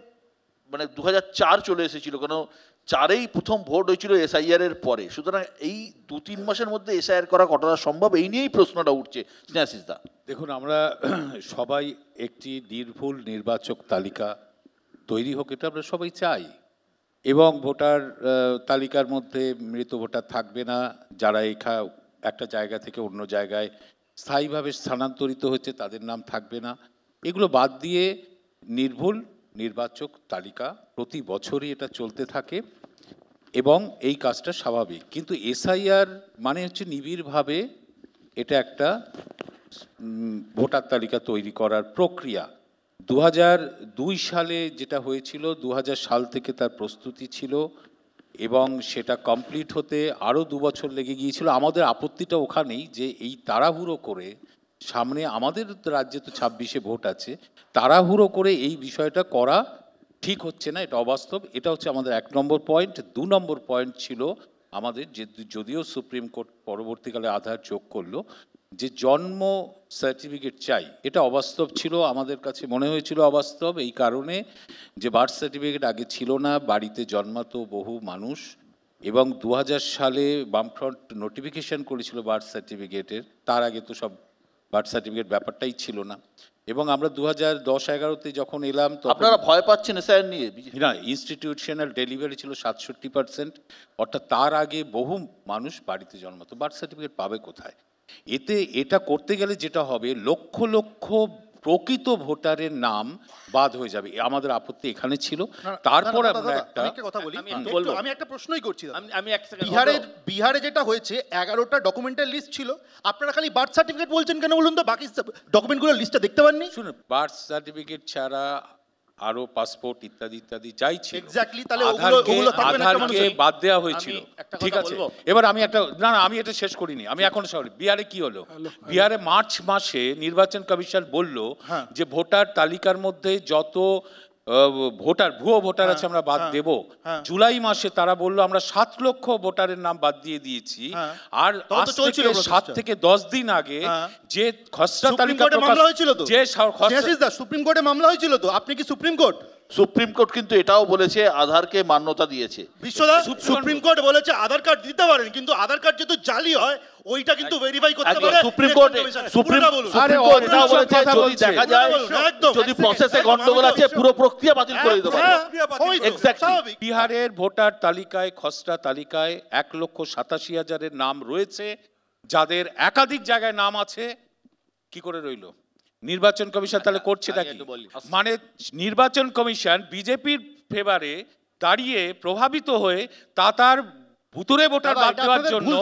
2004 চলে এসেছিল, কারণ 4-এই প্রথম ভোট হয়েছিল এসআইআর এর পরে। সুতরাং এই 2-3 মাসের মধ্যে এসআইআর করা কতটা সম্ভব, এই নিয়েই প্রশ্নটা উঠছে। স্নেহাশিসদা, দেখুন, আমরা সবাই একটি নির্ভুল নির্বাচক তালিকা তৈরি হোক, এটা আমরা সবাই চাই, এবং ভোটার তালিকার মধ্যে মৃত ভোটার থাকবে না, যারা একটা জায়গা থেকে অন্য জায়গায় স্থায়ীভাবে স্থানান্তরিত হচ্ছে তাদের নাম থাকবে না। এগুলো বাদ দিয়ে নির্ভুল নির্বাচক তালিকা প্রতি বছরই এটা চলতে থাকে এবং এই কাজটা স্বাভাবিক। কিন্তু এসআইআর মানে হচ্ছে নিবিড়ভাবে এটা একটা ভোটার তালিকা তৈরি করার প্রক্রিয়া। 2002 সালে যেটা হয়েছিল, 2000 সাল থেকে তার প্রস্তুতি ছিল এবং সেটা কমপ্লিট হতে আরও 2 বছর লেগে গিয়েছিল। আমাদের আপত্তিটা ওখানেই যে এই তাড়াহুড়ো করে, সামনে আমাদের রাজ্যে তো 26-এ ভোট আছে, তাড়াহুড়ো করে এই বিষয়টা করা ঠিক হচ্ছে না, এটা অবাস্তব। এটা হচ্ছে আমাদের 1 নম্বর পয়েন্ট। 2 নম্বর পয়েন্ট ছিল আমাদের, যে যদিও সুপ্রিম কোর্ট পরবর্তীকালে আধার যোগ করলো, যে জন্ম সার্টিফিকেট চাই, এটা অবাস্তব ছিল। আমাদের কাছে মনে হয়েছিল অবাস্তব এই কারণে যে বার্থ সার্টিফিকেট আগে ছিল না, বাড়িতে জন্মাতো বহু মানুষ, এবং 2000 সালে বামফ্রন্ট নোটিফিকেশন করেছিল বার্থ সার্টিফিকেটের, তার আগে তো সব বার্থ সার্টিফিকেট ব্যাপারটাই ছিল না। এবং আমরা 2010-11-তে যখন এলাম আপনারা ভয় পাচ্ছেন এসআইআর নিয়ে? না, ইনস্টিটিউশনাল ডেলিভারি ছিল 67%, অর্থাৎ তার আগে বহু মানুষ বাড়িতে জন্মাতো, বার্থ সার্টিফিকেট পাবে কোথায়? এতে এটা করতে গেলে যেটা হবে, লক্ষ লক্ষ প্রকৃত ভোটারের নাম বাদ হয়ে যাবে, আমাদের আপত্তি এখানে ছিল। তারপর আমরা একটা কথা বলি, বলবো। আমি একটা প্রশ্নই করছি। আমি এক সেকেন্ড, বিহারে যেটা হয়েছে 11টা ডকুমেন্টের লিস্ট ছিল, আপনারা খালি বার্থ সার্টিফিকেট বলছেন কেন বলুন তো? বাকি ডকুমেন্টগুলোর লিস্টটা দেখতে পাননি? শুনুন, বার্থ সার্টিফিকেট ছাড়া আরো পাসপোর্ট ইত্যাদি ইত্যাদি যাই ছিল, এক্স্যাক্টলি, তাহলে আধারকে বাদ দেওয়া হয়েছিল। ঠিক আছে, এবার আমি একটা আমি এটা শেষ করিনি, আমি এখন বিহারে কি হলো? বিহারে মার্চ মাসে নির্বাচন কমিশন বলল যে ভোটার তালিকার মধ্যে যত ভুয়ো ভোটার আছে আমরা বাদ দেব। জুলাই মাসে তারা বললো আমরা 7 লক্ষ ভোটারের নাম বাদ দিয়ে দিয়েছি। আর 7 থেকে 10 দিন আগে যে খসড়া তালিকা মামলা হয়েছিল, তো যে সুপ্রিম কোর্টে মামলা হয়েছিল, তো আপনি কি সুপ্রিম কোর্ট কিন্তু এটাও বলেছে আধারকে মান্যতা দিয়েছে। বিশ্বদা, সুপ্রিম কোর্ট বলেছে আধার কার্ড দিতে পারেন, কিন্তু আধার কার্ড যেহেতু জালি হয় ওইটা কিন্তু ভেরিফাই করতে পারে সুপ্রিম কোর্ট। এটাও বলেছে যদি দেখা যায়, যদি প্রসেসে গন্ডগোল আছে, পুরো প্রক্রিয়া বাতিল করে দিতে পারে। এক্স্যাক্টলি, বিহারের ভোটার তালিকায়, খসড়া তালিকায় 1,87,000-এর নাম রয়েছে, যাদের একাধিক জায়গায় নাম আছে, কি করে রইল? নির্বাচন কমিশন তাহলে করছেটা কি? মানে নির্বাচন কমিশন বিজেপির ফেভারে দাঁড়িয়ে প্রভাবিত হয়ে তার ভুতুরে ভোটার বাদ দেওয়ার জন্য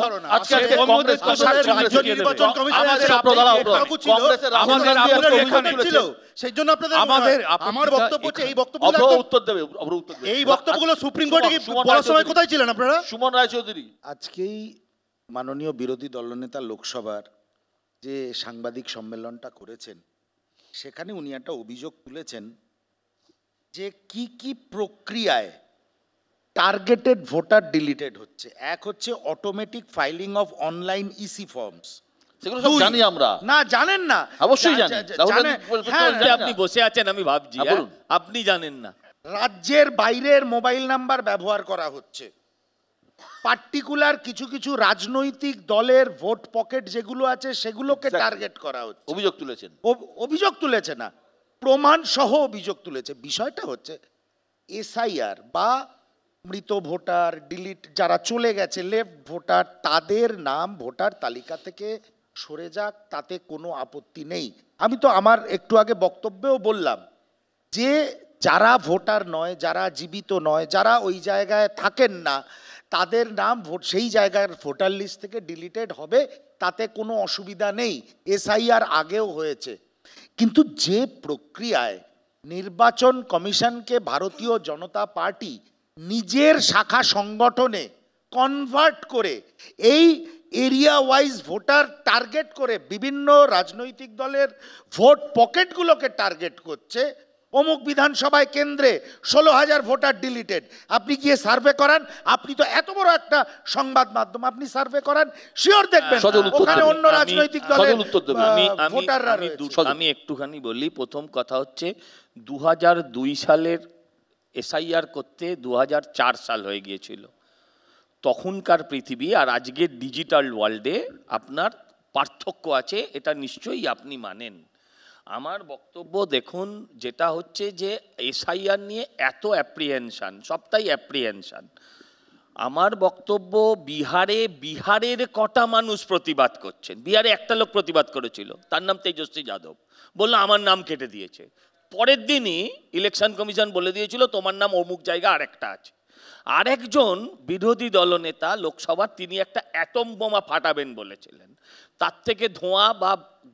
সেই জন্য আমার বক্তব্য হচ্ছে এই বক্তব্যগুলো সুপ্রিম কোর্টে বলার সময় কোথায় ছিলেন আপনারা? সুমন রায়চৌধুরী, আজকেই মাননীয় বিরোধী দলনেতা লোকসভার যে সাংবাদিক সম্মেলনটা করেছেন, সেখানে উনি একটা অভিযোগ তুলেছেন যে কি কি প্রক্রিয়ায় টার্গেটেড ভোটার ডিলিটেড হচ্ছে। এক হচ্ছে automatic filing of online EC forms, সেগুলো সব জানি আমরা। না, জানেন না? অবশ্যই জানি। আপনি বসে আছেন, আমি ভাবছি আপনি জানেন না। রাজ্যের বাইরের মোবাইল নাম্বার ব্যবহার করা হচ্ছে। পার্টিকুলার কিছু কিছু রাজনৈতিক দলের ভোট পকেট যেগুলো আছে সেগুলোকে টার্গেট করা হচ্ছে। অভিযোগ তুলেছে না, প্রমাণ সহ অভিযোগ তুলেছে। বিষয়টা হচ্ছে এসআইআর বা মৃত ভোটার, ডিলিট যারা চলে গেছে, লেফট ভোটার, তাদের নাম ভোটার তালিকা থেকে সরে যাক, তাতে কোনো আপত্তি নেই। আমি তো আমার একটু আগে বক্তব্যেও বললাম যে যারা ভোটার নয়, যারা জীবিত নয়, যারা ওই জায়গায় থাকেন না, তাদের নাম সেই জায়গার ভোটার লিস্ট থেকে ডিলিটেড হবে, তাতে কোনো অসুবিধা নেই। এসআইআর আগেও হয়েছে। কিন্তু যে প্রক্রিয়ায় নির্বাচন কমিশনকে ভারতীয় জনতা পার্টি নিজের শাখা সংগঠনে কনভার্ট করে এই এরিয়া ওয়াইজ ভোটার টার্গেট করে বিভিন্ন রাজনৈতিক দলের ভোট পকেটগুলোকে টার্গেট করছে, অমুক বিধানসভায় কেন্দ্রে 16,000 ভোটার ডিলিটেড, আপনি গিয়ে সার্ভে করান। আপনি তো এত বড় একটা সংবাদ মাধ্যম, আপনি সার্ভে করান, শিওর দেখবেন ওখানে অন্য রাজনৈতিক দলের ভোটাররা রয়েছে। আমি একটুখানি বলি। প্রথম কথা হচ্ছে 2002 সালের এসআইআর করতে 2004 সাল হয়ে গিয়েছিল। তখনকার পৃথিবী আর আজকের ডিজিটাল ওয়ার্ল্ডে আপনার পার্থক্য আছে, এটা নিশ্চয়ই আপনি মানেন। আমার বক্তব্য দেখুন, যেটা হচ্ছে যে এসআইআর নিয়ে এত অ্যাপ্রিহেনশান, সবটাই অ্যাপ্রিহেনশান। আমার বক্তব্য, বিহারের কটা মানুষ প্রতিবাদ করছেন। বিহারে একটা লোক প্রতিবাদ করেছিল, তার নাম তেজস্বী যাদব, বললো আমার নাম কেটে দিয়েছে। পরের দিনই ইলেকশন কমিশন বলে দিয়েছিল তোমার নাম অমুক জায়গা আরেকটা আছে। আরেকজন বিরোধী দলনেতা লোকসভার, তিনি একটা অ্যাটম বোমা ফাটাবেন বলেছিলেন, তার থেকে ধোঁয়া বা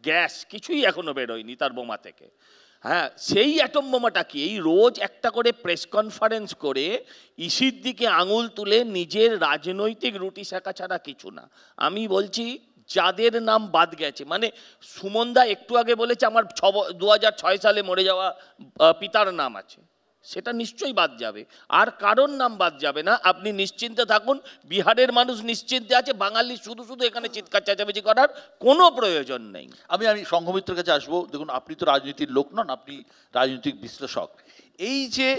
গ্যাস কিছুই এখনো বেরোয়নি তার বোমা থেকে। হ্যাঁ, সেই অ্যাটম বোমাটা কি এই রোজ একটা করে প্রেস কনফারেন্স করে ইসির দিকে আঙুল তুলে নিজের রাজনৈতিক রুটি শেখা ছাড়া কিছু না। আমি বলছি যাদের নাম বাদ গেছে, মানে সুমনদা একটু আগে বলেছে আমার 2006 সালে মরে যাওয়া পিতার নাম আছে, সেটা নিশ্চয়ই বাদ যাবে, আর কারোর নাম বাদ যাবে না। আপনি নিশ্চিন্তে থাকুন, বিহারের মানুষ নিশ্চিন্তে আছে। বাঙালি শুধু এখানে চিৎকার চেঁচামেচি করার কোনো প্রয়োজন নেই। আমি সংঘমিত্রের কাছে আসবো। দেখুন, আপনি তো রাজনীতির লোক নন, আপনি রাজনৈতিক বিশ্লেষক। এই যে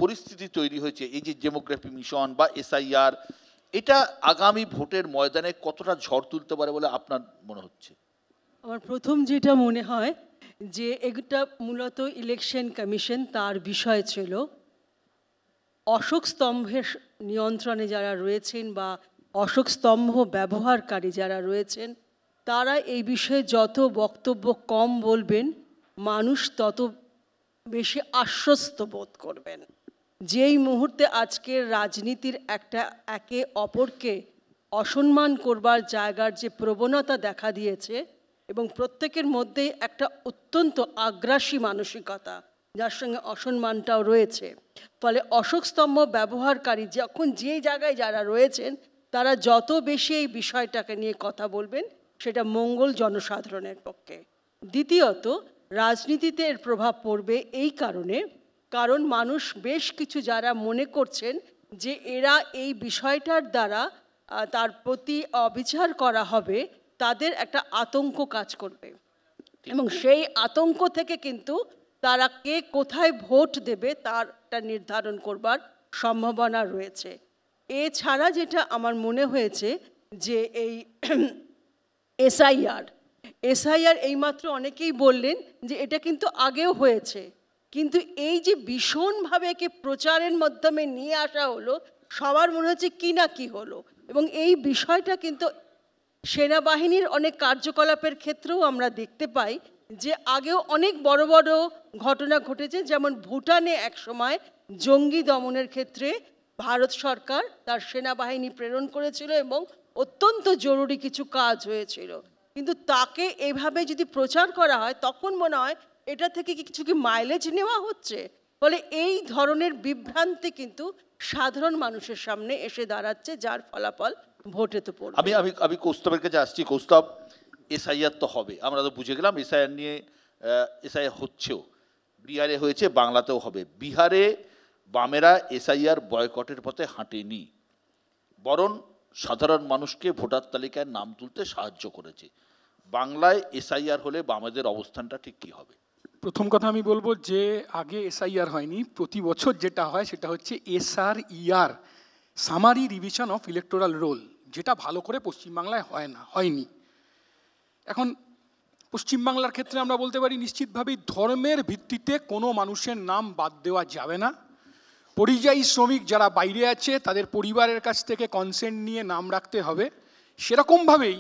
পরিস্থিতি তৈরি হয়েছে, এই যে ডেমোগ্রাফি মিশন বা এসআইআর, এটা আগামী ভোটের ময়দানে কতটা ঝড় তুলতে পারে বলে আপনার মনে হচ্ছে? আমার প্রথম যেটা মনে হয় যে এটা মূলত ইলেকশন কমিশন তার বিষয় ছিল অশোক স্তম্ভের নিয়ন্ত্রণে যারা রয়েছেন বা অশোক স্তম্ভ ব্যবহারকারী যারা রয়েছেন তারা এই বিষয়ে যত বক্তব্য কম বলবেন মানুষ তত বেশি আশ্বস্ত বোধ করবেন। যেই মুহূর্তে আজকের রাজনীতির একটা একে অপরকে অসম্মান করবার জায়গার যে প্রবণতা দেখা দিয়েছে এবং প্রত্যেকের মধ্যেই একটা অত্যন্ত আগ্রাসী মানসিকতা যার সঙ্গে অসম্মানটাও রয়েছে, ফলে অশোক স্তম্ভ ব্যবহারকারী যখন যে জায়গায় যারা রয়েছেন তারা যত বেশি এই বিষয়টাকে নিয়ে কথা বলবেন সেটা মঙ্গল জনসাধারণের পক্ষে। দ্বিতীয়ত, রাজনীতিতে এর প্রভাব পড়বে এই কারণ মানুষ বেশ কিছু যারা মনে করছেন যে এরা এই বিষয়টার দ্বারা তার প্রতি অবিচার করা হবে, তাদের একটা আতঙ্ক কাজ করবে এবং সেই আতঙ্ক থেকে কিন্তু তারা কে কোথায় ভোট দেবে তারটা নির্ধারণ করবার সম্ভাবনা রয়েছে। এছাড়া যেটা আমার মনে হয়েছে যে এই এসআইআর এইমাত্র অনেকেই বললেন যে এটা কিন্তু আগেও হয়েছে, কিন্তু এই যে ভীষণভাবে একে প্রচারের মাধ্যমে নিয়ে আসা হলো সবার মনে হচ্ছে কি না কি হলো, এবং এই বিষয়টা কিন্তু সেনাবাহিনীর অনেক কার্যকলাপের ক্ষেত্রেও আমরা দেখতে পাই যে আগেও অনেক বড় বড় ঘটনা ঘটেছে, যেমন ভুটানে একসময় জঙ্গি দমনের ক্ষেত্রে ভারত সরকার তার সেনাবাহিনী প্রেরণ করেছিল এবং অত্যন্ত জরুরি কিছু কাজ হয়েছিল, কিন্তু তাকে এভাবে যদি প্রচার করা হয় তখন মনে হয় এটা থেকে কিছু কি মাইলেজ নেওয়া হচ্ছে, ফলে এই ধরনের বিভ্রান্তি কিন্তু সাধারণ মানুষের সামনে এসে দাঁড়াচ্ছে, যার ফলাফল ভোটে তো পড়বে। আমি কৌস্তবের কাছে আসছি। কৌস্তব, এসআইআর তো হবে, আমরা তো বুঝে গেলাম এসআইআর নিয়ে, এসআইআর হচ্ছেও, বিহারে হয়েছে, বাংলাতেও হবে। বিহারে বামেরা এসআইআর বয়কটের পথে হাঁটেনি, বরং সাধারণ মানুষকে ভোটার তালিকায় নাম তুলতে সাহায্য করেছে। বাংলায় এসআইআর হলে বামেদের অবস্থানটা ঠিক কী হবে? প্রথম কথা আমি বলবো যে আগে এসআইআর হয়নি, প্রতি বছর যেটা হয় সেটা হচ্ছে SRER, summary revision of electoral role, যেটা ভালো করে পশ্চিমবাংলায় হয়নি। এখন পশ্চিমবাংলার ক্ষেত্রে আমরা বলতে পারি নিশ্চিতভাবেই ধর্মের ভিত্তিতে কোনো মানুষের নাম বাদ দেওয়া যাবে না। পরিযায়ী শ্রমিক যারা বাইরে আছে তাদের পরিবারের কাছ থেকে কনসেন্ট নিয়ে নাম রাখতে হবে। সেরকমভাবেই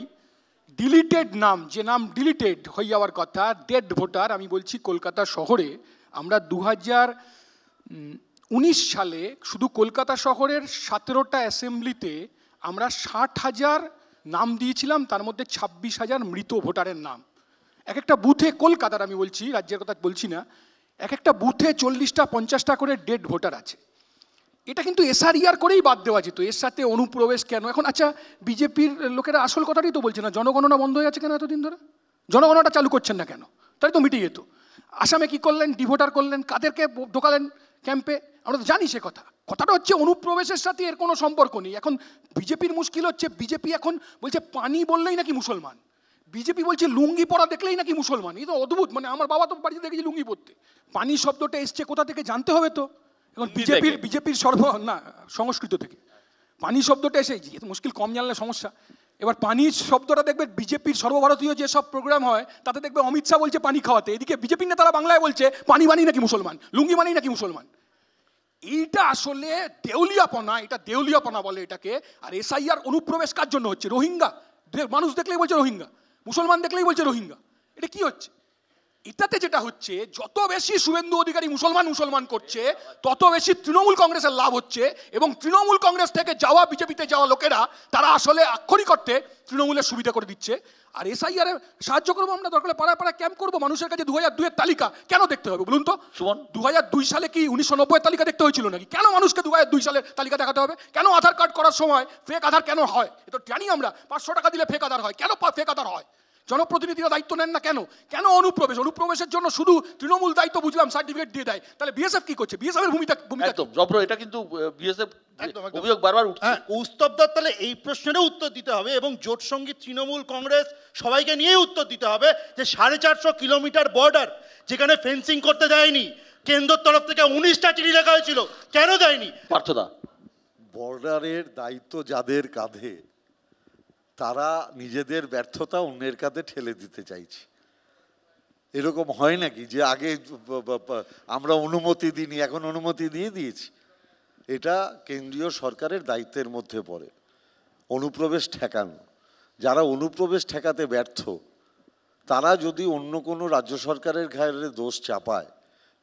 ডিলিটেড নাম, যে নাম ডিলিটেড হয়ে যাওয়ার কথা, ডেড ভোটার, আমি বলছি কলকাতা শহরে আমরা 2019 সালে শুধু কলকাতা শহরের 17টা অ্যাসেম্বলিতে আমরা 60,000 নাম দিয়েছিলাম, তার মধ্যে 26,000 মৃত ভোটারের নাম। এক একটা বুথে, কলকাতার আমি বলছি, রাজ্যের কথা বলছি না, এক একটা বুথে 40টা 50টা করে ডেড ভোটার আছে। এটা কিন্তু SRER করেই বাদ দেওয়া যেত, এর সাথে অনুপ্রবেশ কেন? এখন আচ্ছা, বিজেপির লোকেরা আসল কথাটাই তো বলছে না, জনগণনা বন্ধ হয়ে আছে কেন এতদিন ধরে? জনগণনাটা চালু করছেন না কেন? তাই তো মিটে যেত। আসামে কি করলেন? ডিভোটার করলেন, কাদেরকে ঢোকালেন ক্যাম্পে? আমরা তো জানি সে কথাটা হচ্ছে অনুপ্রবেশের সাথে এর কোনো সম্পর্ক নেই। এখন বিজেপির মুশকিল হচ্ছে, বিজেপি এখন বলছে পানি বললেই নাকি মুসলমান, বিজেপি বলছে লুঙ্গি পরা দেখলেই নাকি মুসলমান। এই তো অদ্ভুত, মানে আমার বাবা তো বাড়িতে দেখেছি লুঙ্গি পরতে। পানি শব্দটা এসছে কোথা থেকে জানতে হবে তো। এখন বিজেপির সংস্কৃত থেকে পানি শব্দটা এসেছে, এত মুশকিল, কম জানলে সমস্যা। এবার পানি শব্দটা দেখবে বিজেপির সর্বভারতীয় যেসব প্রোগ্রাম হয় তাতে দেখবে অমিত শাহ বলছে পানি খাওয়াতে, এদিকে বিজেপির নেতারা বাংলায় বলছে পানি মানেই নাকি মুসলমান, লুঙ্গি মানেই নাকি মুসলমান। এইটা আসলে দেউলিয়াপনা, এটা দেউলিয়াপনা বলে এটাকে। আর SIR অনুপ্রবেশ কার জন্য হচ্ছে? রোহিঙ্গা মানুষ দেখলেই বলছে রোহিঙ্গা, মুসলমান দেখলেই বলছে রোহিঙ্গা। এটা কি হচ্ছে? এটাতে যেটা হচ্ছে, যত বেশি শুভেন্দু অধিকারী মুসলমান করছে তত বেশি তৃণমূল কংগ্রেসের লাভ হচ্ছে, এবং তৃণমূল কংগ্রেস থেকে যাওয়া বিজেপিতে যাওয়া লোকেরা তারা আসলে আক্ষরিক অর্থে তৃণমূলের সুবিধা করে দিচ্ছে। আর SIR সাহায্য করবো আমরা, দরকার পাড়ায় পাড়ায় ক্যাম্প করবো, মানুষের কাছে 2002-এর তালিকা কেন দেখতে হবে বলুন তো? 2002 সালে কি 1990-এর তালিকা দেখতে হয়েছিল নাকি? কেন মানুষকে 2002 সালের তালিকা দেখাতে হবে? কেন আধার কার্ড করার সময় ফেক আধার কেন হয়? এটা জানি আমরা, 500 টাকা দিলে ফেক আধার হয়। কেন ফেক আধার হয়? জনপ্রতিনিধিরা দায়িত্ব নেন না কেন? কেন অনুপ্রবেশের জন্য শুধু তৃণমূল দায়িত্ব বুঝলাম, সার্টিফিকেট দিয়ে দেয়, তাহলে বিএসএফ কি করছে? বিএসএফ এর ভূমিকা একদম জব্র, এটা কিন্তু বিএসএফ অভিযোগ বারবার উঠছে। কৌস্তব দত্ত, তাহলে এই প্রশ্নেরও উত্তর দিতে হবে এবং জোট সঙ্গী তৃণমূল কংগ্রেস সবাইকে নিয়েই উত্তর দিতে হবে যে 450 কিলোমিটার বর্ডার যেখানে ফেন্সিং করতে দেয়নি, কেন্দ্রের তরফ থেকে 19টা চিঠি লেখা হয়েছিল, কেন দেয়নি? পার্থদা, বর্ডারের দায়িত্ব যাদের কাঁধে তারা নিজেদের ব্যর্থতা অন্যের কাঁধে ঠেলে দিতে চাইছে। এরকম হয় নাকি যে আগে আমরা অনুমতি দিইনি, এখন অনুমতি দিয়ে দিয়েছি? এটা কেন্দ্রীয় সরকারের দায়িত্বের মধ্যে পড়ে অনুপ্রবেশ ঠেকানো। যারা অনুপ্রবেশ ঠেকাতে ব্যর্থ তারা যদি অন্য কোনো রাজ্য সরকারের ঘাড়ে দোষ চাপায়,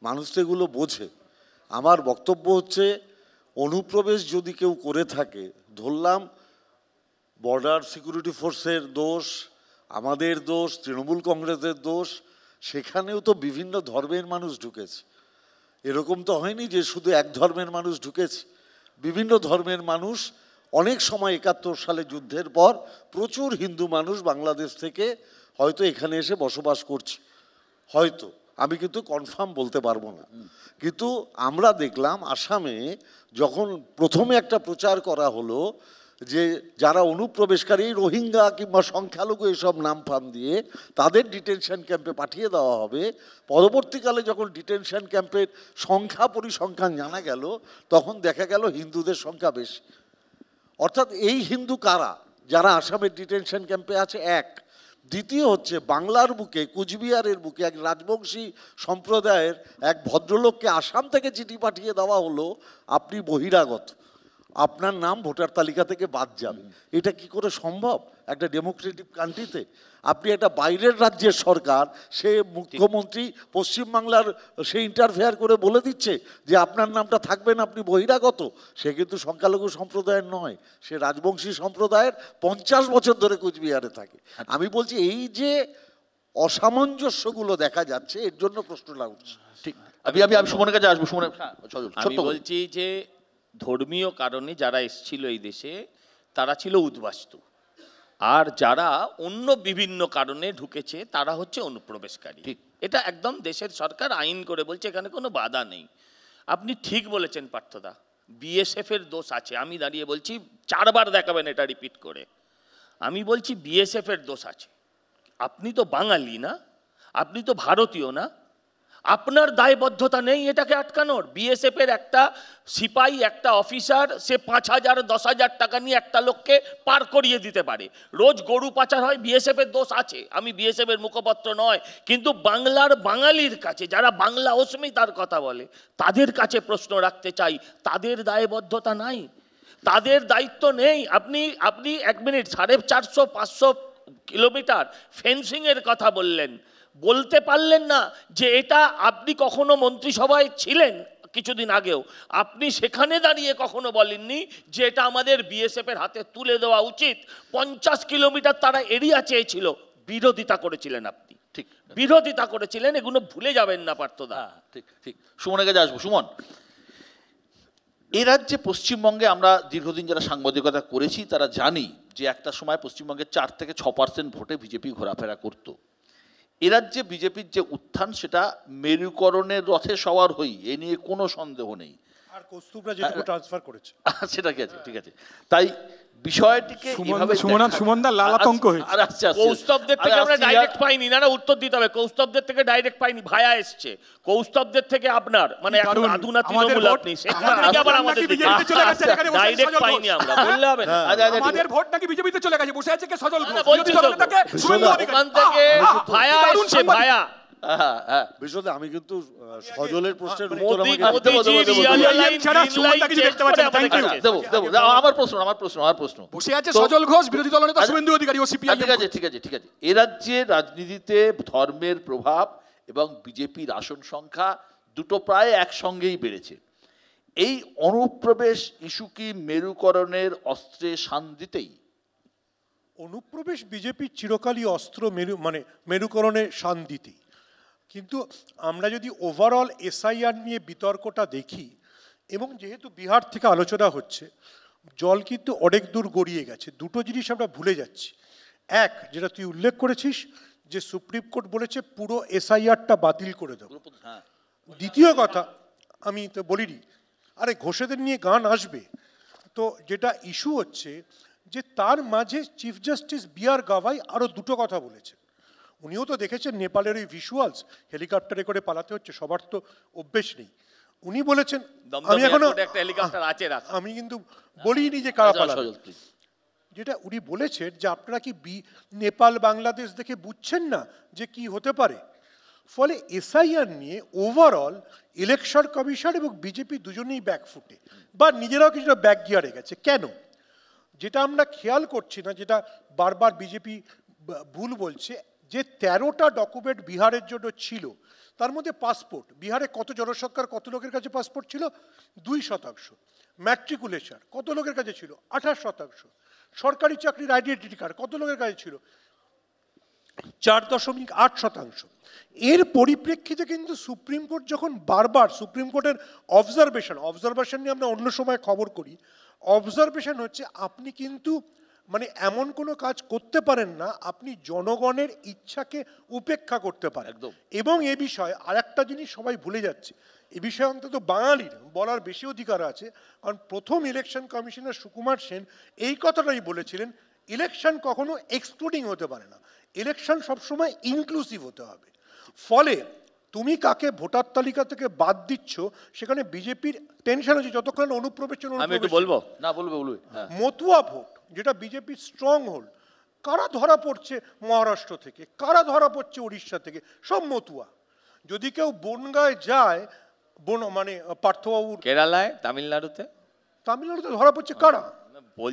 মানুষ তো এগুলো বোঝে। আমার বক্তব্য হচ্ছে, অনুপ্রবেশ যদি কেউ করে থাকে, ধরলাম বর্ডার সিকিউরিটি ফোর্সের দোষ, আমাদের দোষ, তৃণমূল কংগ্রেসের দোষ, সেখানেও তো বিভিন্ন ধর্মের মানুষ ঢুকেছে। এরকম তো হয়নি যে শুধু এক ধর্মের মানুষ ঢুকেছে, বিভিন্ন ধর্মের মানুষ। অনেক সময় 71 সালে যুদ্ধের পর প্রচুর হিন্দু মানুষ বাংলাদেশ থেকে হয়তো এখানে এসে বসবাস করছে, হয়তো, আমি কিন্তু কনফার্ম বলতে পারবো না। কিন্তু আমরা দেখলাম আসামে যখন প্রথমে একটা প্রচার করা হলো যে যারা অনুপ্রবেশকারী রোহিঙ্গা কিংবা সংখ্যালঘু এসব নাম ফাম দিয়ে তাদের ডিটেনশন ক্যাম্পে পাঠিয়ে দেওয়া হবে, পরবর্তীকালে যখন ডিটেনশন ক্যাম্পের সংখ্যা পরিসংখ্যান জানা গেল তখন দেখা গেল হিন্দুদের সংখ্যা বেশি। অর্থাৎ এই হিন্দু কারা যারা আসামের ডিটেনশন ক্যাম্পে আছে? এক। দ্বিতীয় হচ্ছে, বাংলার বুকে, কুচবিহারের বুকে এক রাজবংশী সম্প্রদায়ের এক ভদ্রলোককে আসাম থেকে চিঠি পাঠিয়ে দেওয়া হলো, আপনি বহিরাগত, আপনার নাম ভোটার তালিকা থেকে বাদ যাবে। এটা কি করে সম্ভব একটা ডেমোক্রেটিক কান্ট্রিতে? আপনি একটা বাইরের রাজ্যের সরকার, সে মুখ্যমন্ত্রী পশ্চিমবাংলার, সে ইন্টারফেয়ার করে বলে দিচ্ছে যে আপনার নামটা থাকবে না, আপনি বহিরাগত। সে কিন্তু সংখ্যালঘু সম্প্রদায়ের নয়, সে রাজবংশী সম্প্রদায়ের, 50 বছর ধরে কুচবিহারে থাকে। আমি বলছি এই যে অসামঞ্জস্যগুলো দেখা যাচ্ছে, এর জন্য প্রশ্নটা উঠছে। ঠিক, আমি সুমনের কাছে আসবো। সুমন, আমি বলছি যে ধর্মীয় কারণে যারা এসেছিল এই দেশে তারা ছিল উদ্বাস্তু, আর যারা অন্য বিভিন্ন কারণে ঢুকেছে তারা হচ্ছে অনুপ্রবেশকারী। এটা একদম দেশের সরকার আইন করে বলছে, এখানে কোনো বাধা নেই। আপনি ঠিক বলেছেন পার্থদা, বিএসএফ এর দোষ আছে। আমি দাঁড়িয়ে বলছি, 4 বার দেখাবেন এটা রিপিট করে, আমি বলছি বিএসএফ এর দোষ আছে। আপনি তো বাঙালি না, আপনি তো ভারতীয় না, আপনার দায়বদ্ধতা নেই এটাকে আটকানোর। বিএসএফ এর একটা সিপাহী, একটা অফিসার, সে 5,000-10,000 টাকা নিয়ে একটা লোককে পার করিয়ে দিতে পারে। রোজ গরু পাচার হয়, বিএসএফ এর দোষ আছে। আমি বিএসএফ এর মুখপত্র নয়, কিন্তু বাংলার বাঙালির কাছে, যারা বাংলা অস্মিতার কথা বলে, তাদের কাছে প্রশ্ন রাখতে চাই, তাদের দায়বদ্ধতা নাই, তাদের দায়িত্ব নেই। আপনি 1 মিনিট, 450-500 কিলোমিটার ফেন্সিংয়ের কথা বললেন, বলতে পারলেন না যে এটা আপনি কখনো মন্ত্রিসভায় ছিলেন কিছুদিন আগেও, আপনি সেখানে দাঁড়িয়ে কখনো বলেননি যে এটা আমাদের বিএসএফ এর হাতে তুলে দেওয়া উচিত। 50 কিলোমিটার তারা এরিয়া চেয়েছিল, বিরোধিতা করেছিলেন আপনি। ঠিক, বিরোধিতা করেছিলেন, এগুলো ভুলে যাবেন না পার্থদা। ঠিক ঠিক, সুমনের কাছে আসবো। সুমন, এ রাজ্যে পশ্চিমবঙ্গে আমরা দীর্ঘদিন যারা সাংবাদিকতা করেছি তারা জানি যে একটা সময় পশ্চিমবঙ্গে 4 থেকে 6% ভোটে বিজেপি ঘোরাফেরা করতো। এ রাজ্যে বিজেপির যে উত্থান, সেটা মেরুকরণের রথে সওয়ার হই, এ নিয়ে কোনো সন্দেহ নেই। আর কৌস্তুভরা যেটুকু ট্রান্সফার করেছে সেটা কি আছে, ঠিক আছে। তাই বিষয়টিকে সুমনদা লালাতঙ্ক হয়েছে। কৌস্তবদের থেকে আমরা ডাইরেক্ট পাইনি, না উত্তর দিতে হবে। কৌস্তবদের থেকে ডাইরেক্ট পাইনি, ভায়া এসছে। কৌস্তবদের থেকে আপনার মানে এখন আধুনা তৃণমূল আপনি, সেখান থেকে আবার আমাদের ডাইরেক্ট পাইনি আমরা, বললে হবে না। আমাদের ভোট নাকি বিজেপিতে চলে গেছে, বসে আছে কে সজল ঘোষ, বলছি তো ওখান থেকে ভায়া এসছে, ভায়া। বিশদে আমি কিন্তু সজলের প্রশ্নের উত্তর আমার প্রশ্ন বসে আছে সজল ঘোষ, বিরোধী দলনেতা শুভেন্দু অধিকারী ও সিপিআই। ঠিক আছে ঠিক আছে ঠিক আছে, এ রাজ্যের রাজনীতিতে ধর্মের প্রভাব এবং বিজেপির আসন সংখ্যা দুটো প্রায় একসঙ্গেই বেড়েছে। এই অনুপ্রবেশ ইস্যু কি মেরুকরণের অস্ত্রে শান দিতেই? অনুপ্রবেশ বিজেপির চিরকালই অস্ত্র, মেরুকরণে শান দিতেই। কিন্তু আমরা যদি ওভারঅল এসআইআর নিয়ে বিতর্কটা দেখি, এবং যেহেতু বিহার থেকে আলোচনা হচ্ছে, জল কিন্তু অনেক দূর গড়িয়ে গেছে। দুটো জিনিস আমরা ভুলে যাচ্ছি। এক, যেটা তুই উল্লেখ করেছিস, যে সুপ্রিম কোর্ট বলেছে পুরো এসআইআরটা বাতিল করে দেবো। দ্বিতীয় কথা, আমি তো বলিনি, আরে ঘোষেদের নিয়ে গান আসবে, তো যেটা ইস্যু হচ্ছে যে তার মাঝে চিফ জাস্টিস বি.আর. গাভাই আরও দুটো কথা বলেছেন। উনিও তো দেখেছেন নেপালের ওই ভিজুয়ালস, হেলিকপ্টারে করে পালাতে হচ্ছে, সবার তো অভ্যেস নেই। উনি বলেছেন, আমি এখনো একটা হেলিকপ্টার আছে, আমি কিন্তু বলিনি যে কারা পালাবে। যেটা উনি বলেছেন যে আপনারা কি নেপাল বাংলাদেশ দেখে বুঝছেন না যে কি হতে পারে। ফলে এসআইআর নিয়ে ওভারঅল ইলেকশন কমিশন এবং বিজেপি দুজনেই ব্যাকফুটে, বা নিজেরাও কিছুটা ব্যাক গিয়ারে গেছে। কেন? যেটা আমরা খেয়াল করছি না, যেটা বারবার বিজেপি ভুল বলছে, যে 13টা ডকুমেন্ট বিহারের জন্য ছিল, তার মধ্যে পাসপোর্ট, বিহারে কত জনসংখ্যার কত লোকের কাছে পাসপোর্ট ছিল? 2%। ম্যাট্রিকুলেশন কত লোকের কাছে ছিল? 28%। সরকারি চাকরির আইডেন্টিটি কার্ড কত লোকের কাছে ছিল? 4.8%। এর পরিপ্রেক্ষিতে কিন্তু সুপ্রিম কোর্ট যখন বারবার, সুপ্রিম কোর্টের অবজারভেশন নিয়ে আমরা অন্য সময় খবর করি, অবজারভেশন হচ্ছে আপনি কিন্তু মানে এমন কোনো কাজ করতে পারেন না আপনি জনগণের ইচ্ছাকে উপেক্ষা করতে পারেন। এবং এ বিষয়ে আরেকটা জিনিস সবাই ভুলে যাচ্ছে, এ বিষয়ে অন্তত বাঙালির বলার বেশি অধিকার আছে, কারণ প্রথম ইলেকশন কমিশনার সুকুমার সেন এই কথাটাই বলেছিলেন, ইলেকশন কখনো এক্সক্লুডিং হতে পারে না, ইলেকশন সবসময় ইনক্লুসিভ হতে হবে। ফলে তুমি কাকে ভোটার তালিকা থেকে বাদ দিচ্ছ, সেখানে বিজেপির টেনশন হচ্ছে যতক্ষণ অনুপ্রবেশ মতুয়া ভোট, যেটা বিজেপির স্ট্রং হোল্ড, কারা ধরা পড়ছে মহারাষ্ট্র থেকে, কারা ধরা পড়ছে উড়িষ্যা থেকে, সব মতুয়া। যদি কেউ বনগায় যায়, মানে পার্থবাবুর কেরালায়, তামিলনাড়ুতে ধরা পড়ছে কারা,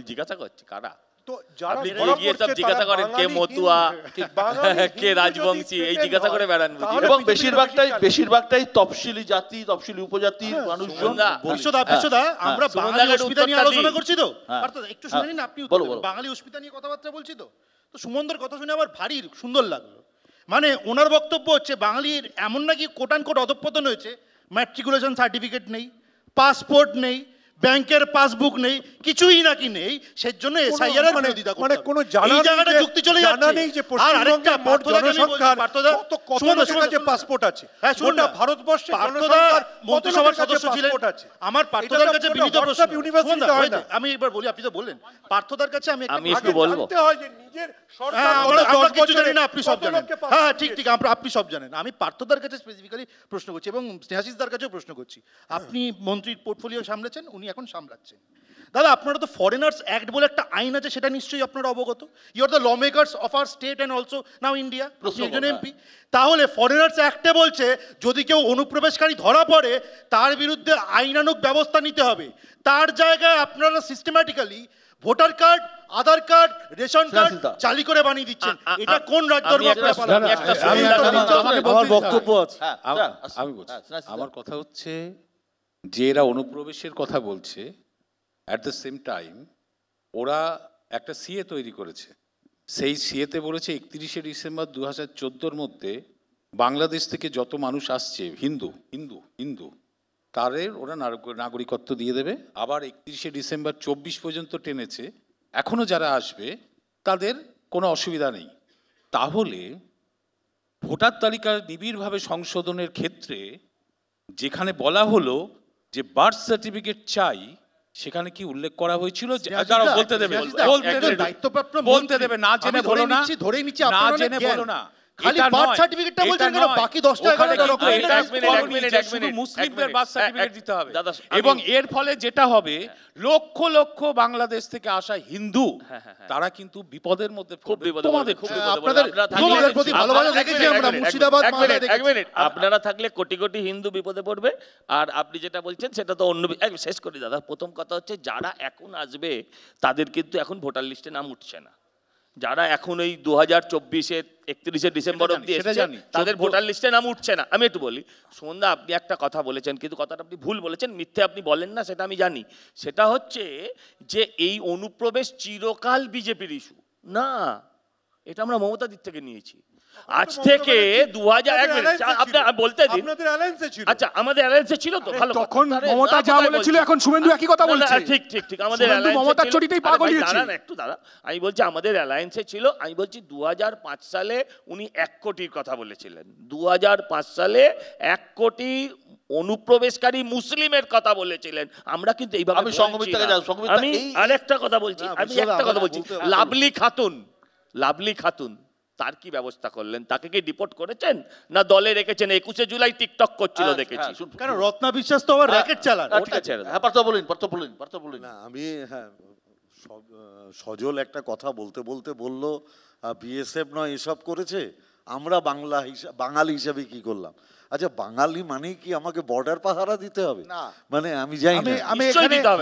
জিজ্ঞাসা করছে কারা, তো যারা জিজ্ঞাসা করেন কে মতুয়া কে রাজবংশী, এই জিজ্ঞাসা করে বেড়ান। এবং বেশিরভাগটাই তফসিলি জাতি, তফসিলি উপজাতির মানুষজন। আমরা বাঙালি অস্মিতা নিয়ে আলোচনা করছি তো, একটু শুনে নিন আপনি, বাঙালি অস্মিতা নিয়ে কথাবার্তা বলছি তো, সুমনদের কথা শুনে আমার ভারী সুন্দর লাগলো। মানে ওনার বক্তব্য হচ্ছে বাঙালির এমন নাকি কোট অ্যান্ড কোট অধঃপতন হয়েছে, ম্যাট্রিকুলেশন সার্টিফিকেট নেই, পাসপোর্ট নেই, ব্যাংকের পাসবুক নেই, কিছুই নাকি নেই, সেই জন্য এসআইআর এর বিরোধিতা করতে হবে। কোনো এই জায়গাটা যুক্তি চলে যাচ্ছে নেই যে পশ্চিমবঙ্গে মোট জনসংখ্যার কত লোকের কাছে পাসপোর্ট আছে। হ্যাঁ, শুনুন, ভারতবর্ষে জনসংখ্যার মন্ত্রিসভার সদস্য ছিলেন, আমার পার্থদার কাছে বিনীত প্রশ্ন, আমি এবার বলি, আপনি তো বললেন পার্থদার কাছে, আমি একটু বলবো, নিজের আমরা কিছু জানি না, আপনি সব জানেন। হ্যাঁ ঠিক আপনি সব জানেন। আমি পার্থদার কাছে স্পেসিফিক্যালি প্রশ্ন করছি এবং স্নেহাশিসদার কাছেও প্রশ্ন করছি। আপনি মন্ত্রীর পোর্টফোলিও সামলেছেন, উনি এখন সামলাচ্ছেন। দাদা, আপনারা তো ফরেনার্স অ্যাক্ট বলে একটা আইন আছে, সেটা নিশ্চয়ই আপনারা অবগত। You are the law makers of our state and also now India, একজন এমপি। তাহলে ফরেনার্স অ্যাক্টে বলছে যদি কেউ অনুপ্রবেশকারী ধরা পড়ে তার বিরুদ্ধে আইনানুগ ব্যবস্থা নিতে হবে। তার জায়গায় আপনারা সিস্টেম্যাটিক্যালি ভোটার কার্ড, আধার কার্ড, রেশন কার্ড চালি করে বানিয়ে দিচ্ছেন। এটা কোন রাজধর্ম? আমার বক্তব্য আছে, আমি বলছি। আমার কথা হচ্ছে যে এরা অনুপ্রবেশের কথা বলছে, অ্যাট দ্য সেম টাইম ওরা একটা সিএ তৈরি করেছে। সেই সিএতে বলেছে 31শে ডিসেম্বর 2014-র মধ্যে বাংলাদেশ থেকে যত মানুষ আসছে হিন্দু তাদের ওরা নাগরিকত্ব দিয়ে দেবে। আবার 31শে ডিসেম্বর 24 পর্যন্ত টেনেছে, এখনও যারা আসবে তাদের কোনো অসুবিধা নেই। তাহলে ভোটার তালিকা নিবিড়ভাবে সংশোধনের ক্ষেত্রে যেখানে বলা হলো যে বার্থ সার্টিফিকেট চাই, সেখানে কি উল্লেখ করা হয়েছিল? বলতে দেবে, না জেনে বলো না, না জেনে বলো না, খালি বার্থ সার্টিফিকেটটা বলছেন কেন? বাকি 10টা 11টা শুধু মুসলিমদের বার্থ সার্টিফিকেট দিতে হবে। এবং এর ফলে যেটা হবে, লক্ষ লক্ষ বাংলাদেশ থেকে আসা হিন্দু তারা কিন্তু বিপদের মধ্যে পড়বে। আপনাদের প্রতি ভালোবাসা দেখেছি আমরা, মুর্শিদাবাদ আপনারা থাকলে কোটি কোটি হিন্দু বিপদে পড়বে। আর আপনি যেটা বলছেন সেটা তো অন্য। শেষ করি দাদা, প্রথম কথা হচ্ছে যারা এখন আসবে তাদের কিন্তু এখন ভোটার লিস্টে নাম উঠছে না। যারা এখন ওই 2024-এর 31শে ডিসেম্বর অবধি এসেছে তাদের ভোটার লিস্টে নাম উঠছে না। আমি একটু বলি, সন্ধ্যা আপনি একটা কথা বলেছেন, কিন্তু কথাটা আপনি ভুল বলেছেন, মিথ্যে আপনি বলেন না, সেটা আমি জানি। সেটা হচ্ছে যে এই অনুপ্রবেশ চিরকাল বিজেপির ইস্যু না, এটা আমরা মমতার দিক থেকে নিয়েছি। আজ থেকে 2001 বলতে দিন, আচ্ছা আমাদের অ্যালায়েন্সে ছিল তো, ভালো, তখন মমতা যা বলেছিল এখন শুভেন্দু একই কথা বলছে। ঠিক আমাদের মমতার চটিতেই পা গলিয়েছে। একটু দাঁড়া, আমি বলছি আমাদের অ্যালায়েন্সে ছিল। আমি বলছি 2005 সালে উনি 1 কোটির কথা বলেছিলেন। 2005 সালে 1 কোটি অনুপ্রবেশকারী মুসলিমের কথা বলেছিলেন। আমরা কিন্তু এইভাবে, আমি আরেকটা কথা বলছি, লাভলি খাতুন তার কি ব্যবস্থা করলেন? তাকে কি ডিপোর্ট করেছেন না দলে রেখেছেন? 21শে জুলাই টিকটক করছিল দেখেছি। কেন রত্না বিশ্বাস তো আবার র‍্যাকেট চালান। হ্যাঁ, পার্থ বলুন। না, আমি সজল একটা কথা বলতে বলতে বলল বিএসএফ নয় এসব করেছে, আমরা বাঙালি হিসাবে কি করলাম? আচ্ছা, বাঙালি মানে কি আমাকে বর্ডার পাহারা দিতে হবে? না, মানে আমি যাই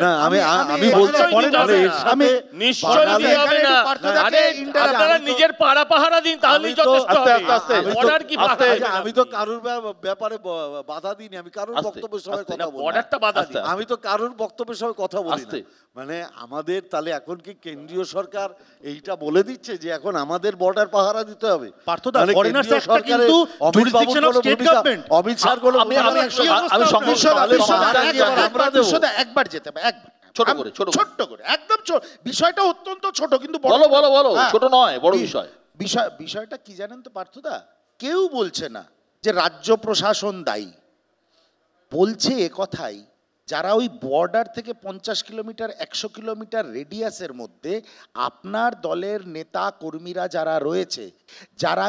না, আমি আমি বলছি নিজের পাড়া পাহারা দিন, তাহলেই যথেষ্ট হবে। আমি তো কারোর ব্যাপারে বাধা দিইনি, আমি কারোর বক্তব্যের সময় কথা বলি, আমি তো কারোর বক্তব্যের সময় কথা বলি না। মানে আমাদের তাহলে এখন কি কেন্দ্রীয় সরকার এইটা বলে দিচ্ছে যে এখন আমাদের বর্ডার পাহারা দিতে হবে? অমিত শাহ একবার যেতে হবে, ছোট্ট করে, একদম বিষয়টা অত্যন্ত ছোট, কিন্তু ছোট নয়, বড় বিষয়। বিষয়টা কি জানেন তো পার্থদা, কেউ বলছে না যে রাজ্য প্রশাসন দায়ী, বলছে একথাই যারা ওই বর্ডার থেকে 50 কিলোমিটার 100 কিলোমিটার রেডিয়াসের মধ্যে আপনার দলের নেতা কর্মীরা যারা রয়েছে, যারা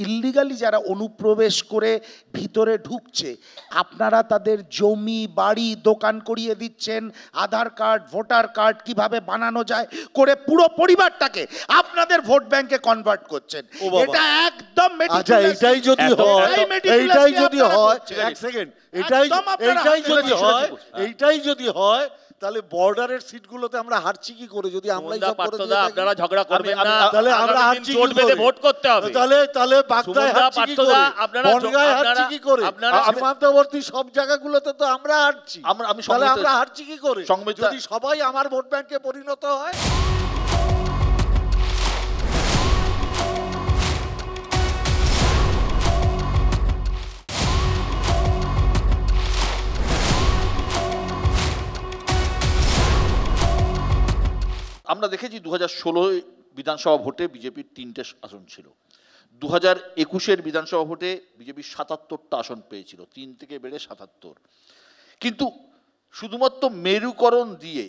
ইল্লিগালি যারা অনুপ্রবেশ করে ভিতরে ঢুকছে, আপনারা তাদের জমি বাড়ি দোকান করিয়ে দিচ্ছেন, আধার কার্ড ভোটার কার্ড কিভাবে বানানো যায় করে পুরো পরিবারটাকে আপনাদের ভোট ব্যাংকে কনভার্ট করছেন। এটা একদম এইটাই যদি হয় এক সেকেন্ড, এইটাই যদি হয় তাহলে বর্ডারের সিটগুলোতে আমরা হারছি কি করে? যদি আমরা আপনারা ঝগড়া করবেন না, তাহলে আমরা হারছি কি করে? ভোট করতে হবে। তাহলে বাগদায় হারছি কি করে? বনগাঁয় হারছি কি করে? সীমান্তবর্তী সব জায়গাগুলোতে তো আমরা হারছি, তাহলে আমরা হারছি কি করে যদি সবাই আমার ভোট ব্যাংকে পরিণত হয়? আমরা দেখেছি 2016 বিধানসভা ভোটে বিজেপির 3টে আসন ছিল, 2021 বিধানসভা ভোটে বিজেপি 77টা আসন পেয়েছিল, 3 থেকে বেড়ে 77। কিন্তু শুধুমাত্র মেরুকরণ দিয়ে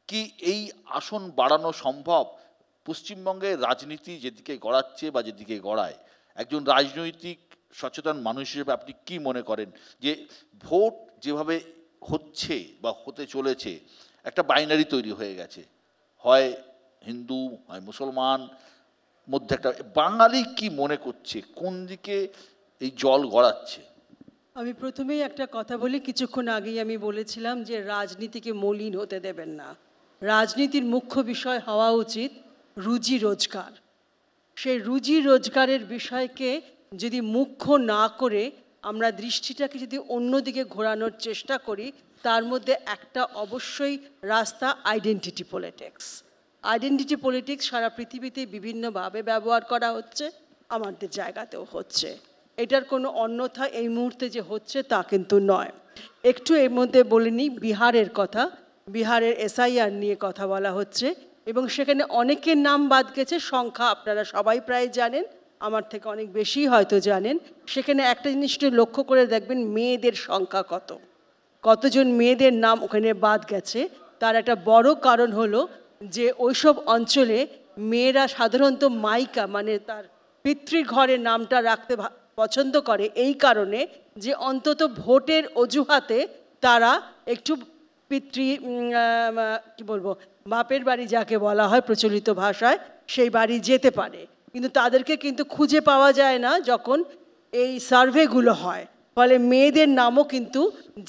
কি এই আসন বাড়ানো সম্ভব? পশ্চিমবঙ্গের রাজনীতি যেদিকে গড়াচ্ছে বা যেদিকে গড়ায়, একজন রাজনৈতিক সচেতন মানুষ হিসেবে আপনি কি মনে করেন যে ভোট যেভাবে হচ্ছে বা হতে চলেছে, একটা বাইনারি তৈরি হয়ে গেছে, হয় হিন্দু হয় মুসলমান, মধ্যে একটা বাঙালি কি মনে করছে, কোন দিকে এই জল গড়াচ্ছে? আমি প্রথমেই একটা কথা বলি, কিছুক্ষণ আগেই আমি বলেছিলাম যে রাজনীতিকে মলিন হতে দেবেন না। রাজনীতির মুখ্য বিষয় হওয়া উচিত রুজি রোজগার। সেই রুজি রোজগারের বিষয়কে যদি মুখ্য না করে আমরা দৃষ্টিটাকে যদি অন্যদিকে ঘোরানোর চেষ্টা করি, তার মধ্যে একটা অবশ্যই রাস্তা আইডেন্টিটি পলিটিক্স। আইডেন্টিটি পলিটিক্স সারা পৃথিবীতে বিভিন্নভাবে ব্যবহার করা হচ্ছে, আমাদের জায়গাতেও হচ্ছে। এটার কোনো অন্যথা এই মুহূর্তে যে হচ্ছে তা কিন্তু নয়। একটু এর মধ্যে বলে নিই বিহারের কথা। বিহারের এসআইআর নিয়ে কথা বলা হচ্ছে এবং সেখানে অনেকের নাম বাদ গেছে, সংখ্যা আপনারা সবাই প্রায় জানেন, আমার থেকে অনেক বেশি হয়তো জানেন। সেখানে একটা জিনিসটা লক্ষ্য করে দেখবেন, মেয়েদের সংখ্যা কতজন মেয়েদের নাম ওখানে বাদ গেছে। তার একটা বড় কারণ হলো যে ওইসব অঞ্চলে মেয়েরা সাধারণত মাইকা মানে তার পিতৃর ঘরের নামটা রাখতে পছন্দ করে, এই কারণে যে অন্তত ভোটের অজুহাতে তারা একটু কি বলবো, বাপের বাড়ি যাকে বলা হয় প্রচলিত ভাষায়, সেই বাড়ি যেতে পারে। কিন্তু তাদেরকে কিন্তু খুঁজে পাওয়া যায় না যখন এই সার্ভেগুলো হয়। ফলে মেয়েদের নামও কিন্তু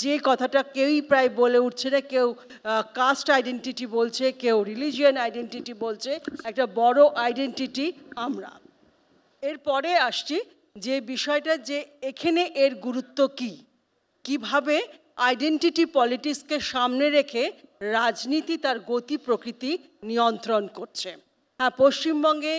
যে কথাটা কেউই প্রায় বলে উঠছে না, কেউ কাস্ট আইডেন্টিটি বলছে, কেউ রিলিজিয়ান আইডেন্টিটি বলছে, একটা বড় আইডেন্টিটি আমরা। এরপরে আসছি যে বিষয়টা, যে এখানে এর গুরুত্ব কী, কিভাবে আইডেন্টিটি পলিটিক্সকে সামনে রেখে রাজনীতি তার গতি প্রকৃতি নিয়ন্ত্রণ করছে। হ্যাঁ, পশ্চিমবঙ্গে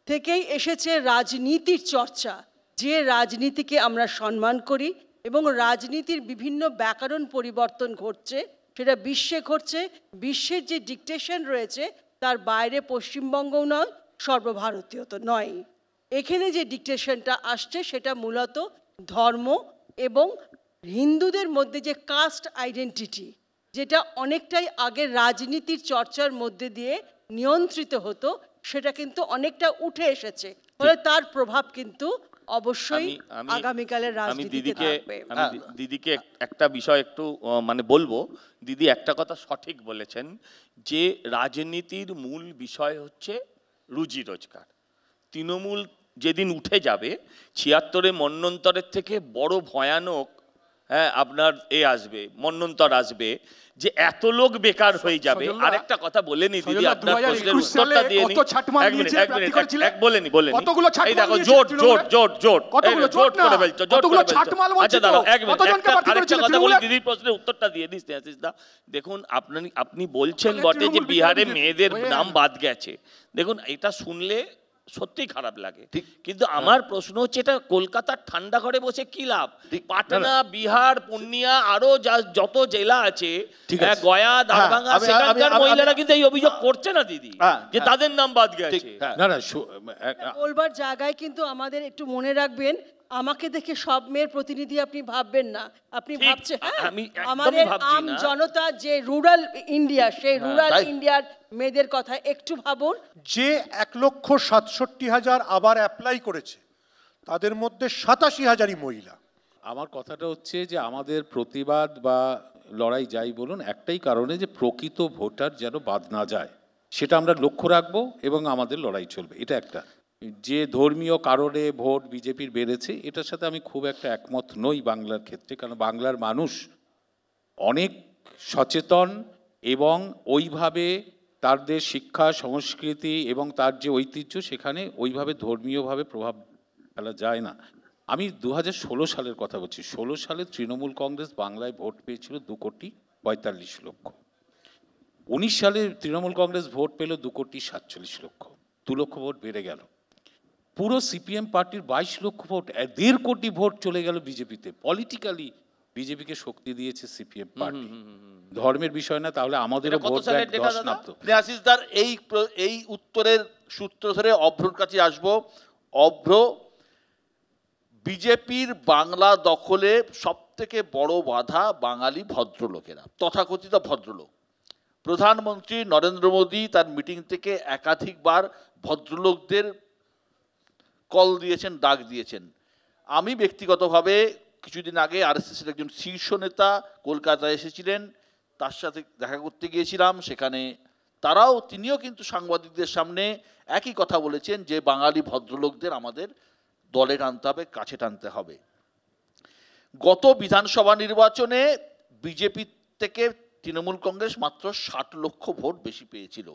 থেকেই এসেছে রাজনীতির চর্চা, যে রাজনীতিকে আমরা সম্মান করি এবং রাজনীতির বিভিন্ন ব্যাকরণ পরিবর্তন ঘটছে, সেটা বিশ্বে ঘটছে। বিশ্বের যে ডিকটেশন রয়েছে তার বাইরে পশ্চিমবঙ্গও নয়, সর্বভারতীয় তো নয়। এখানে যে ডিকটেশনটা আসছে সেটা মূলত ধর্ম এবং হিন্দুদের মধ্যে যে কাস্ট আইডেন্টিটি, যেটা অনেকটাই আগে রাজনীতির চর্চার মধ্যে দিয়ে নিয়ন্ত্রিত হতো, সেটা কিন্তু অনেকটা উঠে এসেছে। ফলে তার প্রভাব কিন্তু অবশ্যই আগামীকালের রাজনীতিতে থাকবে। আমি দিদিকে একটা বিষয় একটু মানে বলবো, দিদি একটা কথা সঠিক বলেছেন যে রাজনীতির মূল বিষয় হচ্ছে রুজি রোজগার। তৃণমূল যেদিন উঠে যাবে ৭৬ মন্বন্তরের থেকে বড় ভয়ানক আপনার আসবে, মন্বন্তর আসবে, যে এত লোক বেকার হয়ে যাবে। আরেকটা কথা বলে নি দিদি, আপনার প্রশ্নের উত্তরটা দিয়ে নি। এক মিনিট বলেনি এই দেখো জোট করে ফেলছো, আচ্ছা দাঁড়াও এক মিনিট, আরেকটা কথা বলি, দিদির প্রশ্নের উত্তরটা দিয়ে দিস আশিস দা। দেখুন আপনি বলছেন বটে যে বিহারে মেয়েদের নাম বাদ গেছে, দেখুন এটা শুনলে সত্যি খারাপ লাগে, কিন্তু আমার প্রশ্ন হচ্ছে এটা কলকাতার ঠান্ডা ঘরে বসে কি লাভ? পাটনা, বিহার, পূর্ণিয়া, আরো যত জেলা আছে, গয়া, দারভাঙ্গা, সেখানকার মহিলারা কিন্তু এই অভিযোগ করছে না দিদি যে তাদের নাম বাদ গেছে। না না, বলবার জায়গায় কিন্তু আমাদের একটু মনে রাখবেন, আমাকে দেখে সব মেয়ের প্রতিনিধি আপনি ভাববেন না, আপনি ভাবছেন আমাদের আম জনতা যে রুরাল ইন্ডিয়া, সেই রুরাল ইন্ডিয়ার মেয়েদের কথা একটু ভাবুন। যে ১,৬৭,০০০ আবার অ্যাপ্লাই করেছে তাদের মধ্যে ৮৭,০০০ই মহিলা। আমার কথাটা হচ্ছে যে আমাদের প্রতিবাদ বা লড়াই যাই বলুন, একটাই কারণে যে প্রকৃত ভোটার যেন বাদ না যায়, সেটা আমরা লক্ষ্য রাখবো এবং আমাদের লড়াই চলবে। এটা একটা। যে ধর্মীয় কারণে ভোট বিজেপির বেড়েছে, এটার সাথে আমি খুব একটা একমত নই বাংলার ক্ষেত্রে, কারণ বাংলার মানুষ অনেক সচেতন এবং ওইভাবে তাদের শিক্ষা, সংস্কৃতি এবং তার যে ঐতিহ্য, সেখানে ওইভাবে ধর্মীয়ভাবে প্রভাব ফেলা যায় না। আমি 2016 সালের কথা বলছি। 16 সালে তৃণমূল কংগ্রেস বাংলায় ভোট পেয়েছিল 2,45,00,000। 19 সালে তৃণমূল কংগ্রেস ভোট পেল 2,47,00,000। 2 লক্ষ ভোট বেড়ে গেল। পুরো সিপিএম পার্টির 22 লক্ষ ভোট, 1.5 কোটি ভোট চলে গেল বিজেপিতে। পলিটিক্যালি বিজেপিকে শক্তি দিয়েছে সিপিএম পার্টি, ধর্মের বিষয় না। তাহলে আমাদেরও ভোট ব্যাংক 10 নামতো। আশিসদার এই উত্তরের সূত্র ধরে অভ্রর কাছে আসবো। অভ্র, বিজেপির বাংলা দখলে সব থেকে বড় বাধা বাঙালি ভদ্রলোকেরা, তথাকথিত ভদ্রলোক। প্রধানমন্ত্রী নরেন্দ্র মোদী তার মিটিং থেকে একাধিকবার ভদ্রলোকদের কল দিয়েছেন, ডাক দিয়েছেন। আমি ব্যক্তিগতভাবে কিছুদিন আগে আরএসএসের একজন শীর্ষ নেতা কলকাতায় এসেছিলেন, তার সাথে দেখা করতে গিয়েছিলাম। সেখানে তিনিও কিন্তু সাংবাদিকদের সামনে একই কথা বলেছেন যে বাঙালি ভদ্রলোকদের আমাদের দলে টানতে হবে, কাছে টানতে হবে। গত বিধানসভা নির্বাচনে বিজেপি থেকে তৃণমূল কংগ্রেস মাত্র 60 লক্ষ ভোট বেশি পেয়েছিল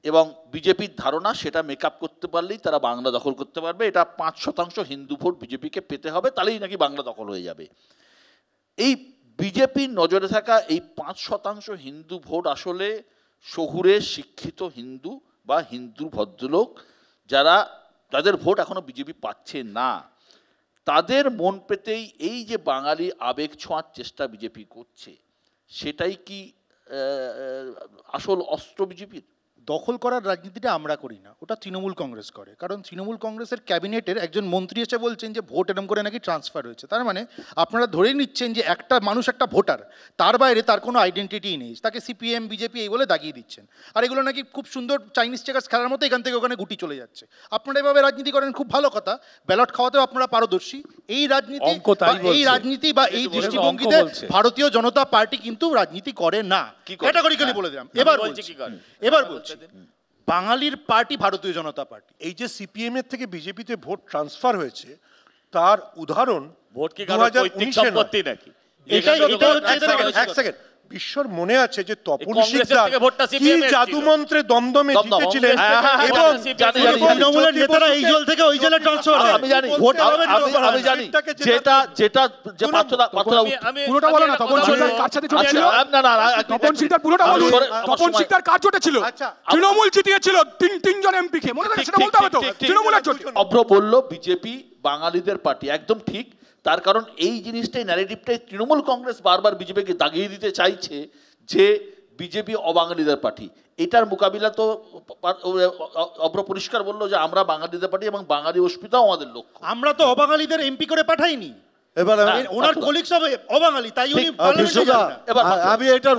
এবং বিজেপির ধারণা সেটা মেকআপ করতে পারলেই তারা বাংলা দখল করতে পারবে। এটা 5% হিন্দু ভোট বিজেপিকে পেতে হবে, তাহলেই নাকি বাংলা দখল হয়ে যাবে। এই বিজেপির নজরে থাকা এই 5% হিন্দু ভোট আসলে শহুরে শিক্ষিত হিন্দু বা হিন্দু ভদ্রলোক যাদের ভোট এখনো বিজেপি পাচ্ছে না, তাদের মন পেতেই এই যে বাঙালি আবেগ ছোঁয়ার চেষ্টা বিজেপি করছে, সেটাই কি আসল অস্ত্র বিজেপির? দখল করার রাজনীতিটা আমরা করি না, ওটা তৃণমূল কংগ্রেস করে। কারণ তৃণমূল কংগ্রেসের ক্যাবিনেটের একজন মন্ত্রী এসে বলছেন যে ভোট এরম করে নাকি ট্রান্সফার হয়েছে। তার মানে আপনারা ধরেই নিচ্ছেন যে একটা মানুষ একটা ভোটার, তার বাইরে তার কোনো আইডেন্টিটিই নেই, তাকে সিপিএম বিজেপি এই বলে দাগিয়ে দিচ্ছেন। আর এগুলো নাকি খুব সুন্দর চাইনিজ চেকার্স খেলার মতো এখান থেকে ওখানে গুটি চলে যাচ্ছে। আপনারা এভাবে রাজনীতি করেন, খুব ভালো কথা, ব্যালট খাওয়াতেও আপনারা পারদর্শী। এই রাজনীতি বা এই দৃষ্টিভঙ্গিতে ভারতীয় জনতা পার্টি কিন্তু রাজনীতি করে না, ক্যাটাগরিক্যালি বলে দিলাম। এবার বলছি বাঙালির পার্টি ভারতীয় জনতা পার্টি। এই যে সিপিএম এর থেকে বিজেপিতে ভোট ট্রান্সফার হয়েছে, তার উদাহরণ ভোট কি পৈতৃক সম্পত্তি নাকি? এক সেকেন্ড, বিশ্বর মনে আছে যে তপন শিকদার কি জাদুমন্ত্রে দমদমে জিতেছিলেন এবং তৃণমূলের নেতারা এই জেল থেকে ওই জেলে ট্রান্সফার হয়। আমি জানি যেটা যে পুরোটা বলো না, তপন শিকদার কার সাথে জড়িত ছিল? তপন শিকদার পুরোটা বলুন। তপন শিকদার কার জোটে ছিল? তৃণমূল জিতিয়েছিল তিনজন এমপি কে, মনে থাকে? সেটা বলতে হবে তো, তৃণমূলের জোট। অভ্র বলল বিজেপি বাঙালিদের পার্টি, একদম ঠিক। তার কারণ এই জিনিসটাই, ন্যারেটিভটাই তৃণমূল কংগ্রেস বারবার বিজেপিকে দাগিয়ে দিতে চাইছে যে বিজেপি অবাঙালিদের পার্টি। এটার মোকাবিলা তো অভ্র পরিষ্কার বললো যে আমরা বাঙালিদের পার্টি এবং বাঙালি অস্মিতাও আমাদের লক্ষ্য। আমরা তো অবাঙালিদের এমপি করে পাঠাইনি, এবার ওনার কলিগ সব অবাঙালি, তাই উনি আমি এটা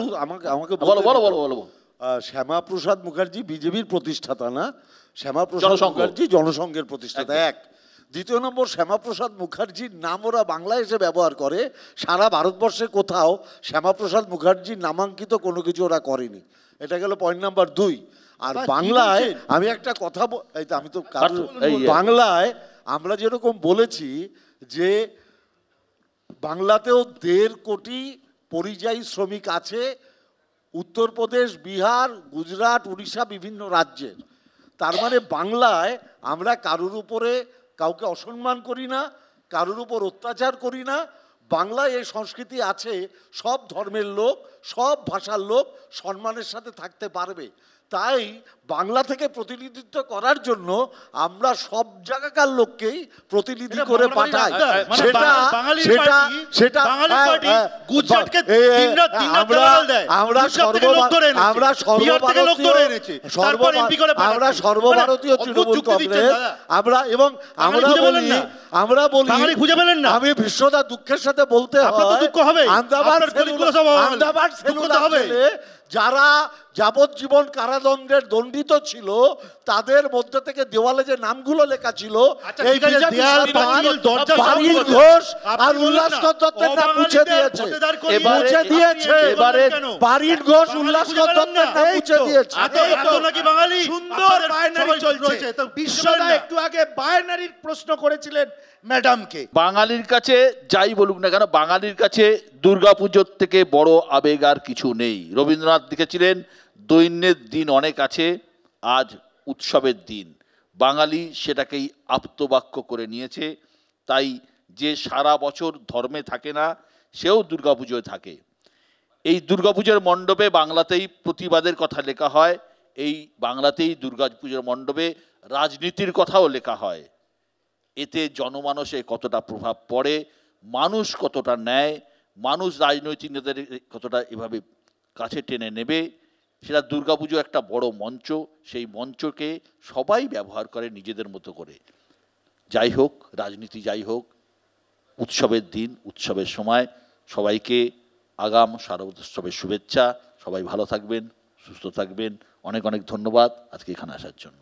আমাকে বলো। শ্যামাপ্রসাদ মুখার্জি বিজেপির প্রতিষ্ঠাতা না, শ্যামাপ্রসাদ মুখার্জি জনসংঘের প্রতিষ্ঠাতা। এক, দ্বিতীয় নম্বর, শ্যামাপ্রসাদ মুখার্জির নাম ওরা বাংলায় এসে ব্যবহার করে, সারা ভারতবর্ষে কোথাও শ্যামাপ্রসাদ মুখার্জির নামাঙ্কিত কোনো কিছু ওরা করেনি। এটা গেল পয়েন্ট নাম্বার 2। আর বাংলায় আমি একটা কথা আমি তো বাংলায় আমরা যেরকম বলেছি যে বাংলাতেও 1.5 কোটি পরিযায়ী শ্রমিক আছে, উত্তরপ্রদেশ, বিহার, গুজরাট, উড়িষ্যা, বিভিন্ন রাজ্যের। তার মানে বাংলায় আমরা কারোর উপরে কাউকে অসম্মান করি না, কারোর উপর অত্যাচার করি না। বাংলায় এই সংস্কৃতি আছে, সব ধর্মের লোক, সব ভাষার লোক সম্মানের সাথে থাকতে পারবে। তাই বাংলা থেকে প্রতিনিধিত্ব করার জন্য আমরা সব জায়গাকার লোককেই প্রতিনিধি করে পাঠাই। আমরা সর্বভারতীয় তৃণমূল কংগ্রেস আমরা বলি আমি বিশ্বদা দুঃখের সাথে বলতে হয় আন্দামান সেলুলার যারা যাবজ্জীবন কারাদণ্ডের দণ্ডিত ছিল তাদের মধ্যে থেকে দেওয়ালে যে নামগুলো লেখা ছিল এই বারীন ঘোষ আর উল্লাসকর দত্তের নাম মুছে দিয়েছে। বারীন ঘোষ, উল্লাসকর দত্তের নাম মুছে দিয়েছে। সুন্দর বাইনারি চলছে। বিশ্বদা একটু আগে বাইনারির প্রশ্ন করেছিলেন ম্যাডামকে। বাঙালির কাছে যাই বলুক না কেন, বাঙালির কাছে দুর্গাপুজোর থেকে বড় আবেগ আর কিছু নেই। রবীন্দ্রনাথ লিখেছিলেন, দৈন্যের দিন অনেক আছে, আজ উৎসবের দিন। বাঙালি সেটাকেই আপ্তবাক্য করে নিয়েছে। তাই যে সারা বছর ধর্মে থাকে না সেও দুর্গাপুজোয় থাকে। এই দুর্গাপুজোর মণ্ডপে বাংলাতেই প্রতিবাদের কথা লেখা হয়, এই বাংলাতেই দুর্গাপুজোর মণ্ডপে রাজনীতির কথাও লেখা হয়। এতে জনমানসে কতটা প্রভাব পড়ে, মানুষ কতটা নেয়, মানুষ রাজনৈতিক নেতাদের কতটা এভাবে কাছে টেনে নেবে, সেটা দুর্গাপুজো একটা বড় মঞ্চ। সেই মঞ্চকে সবাই ব্যবহার করে নিজেদের মতো করে। যাই হোক, রাজনীতি যাই হোক, উৎসবের দিন, উৎসবের সময় সবাইকে আগাম শারদোৎসবের শুভেচ্ছা। সবাই ভালো থাকবেন, সুস্থ থাকবেন। অনেক অনেক ধন্যবাদ আজকে এখানে আসার জন্য।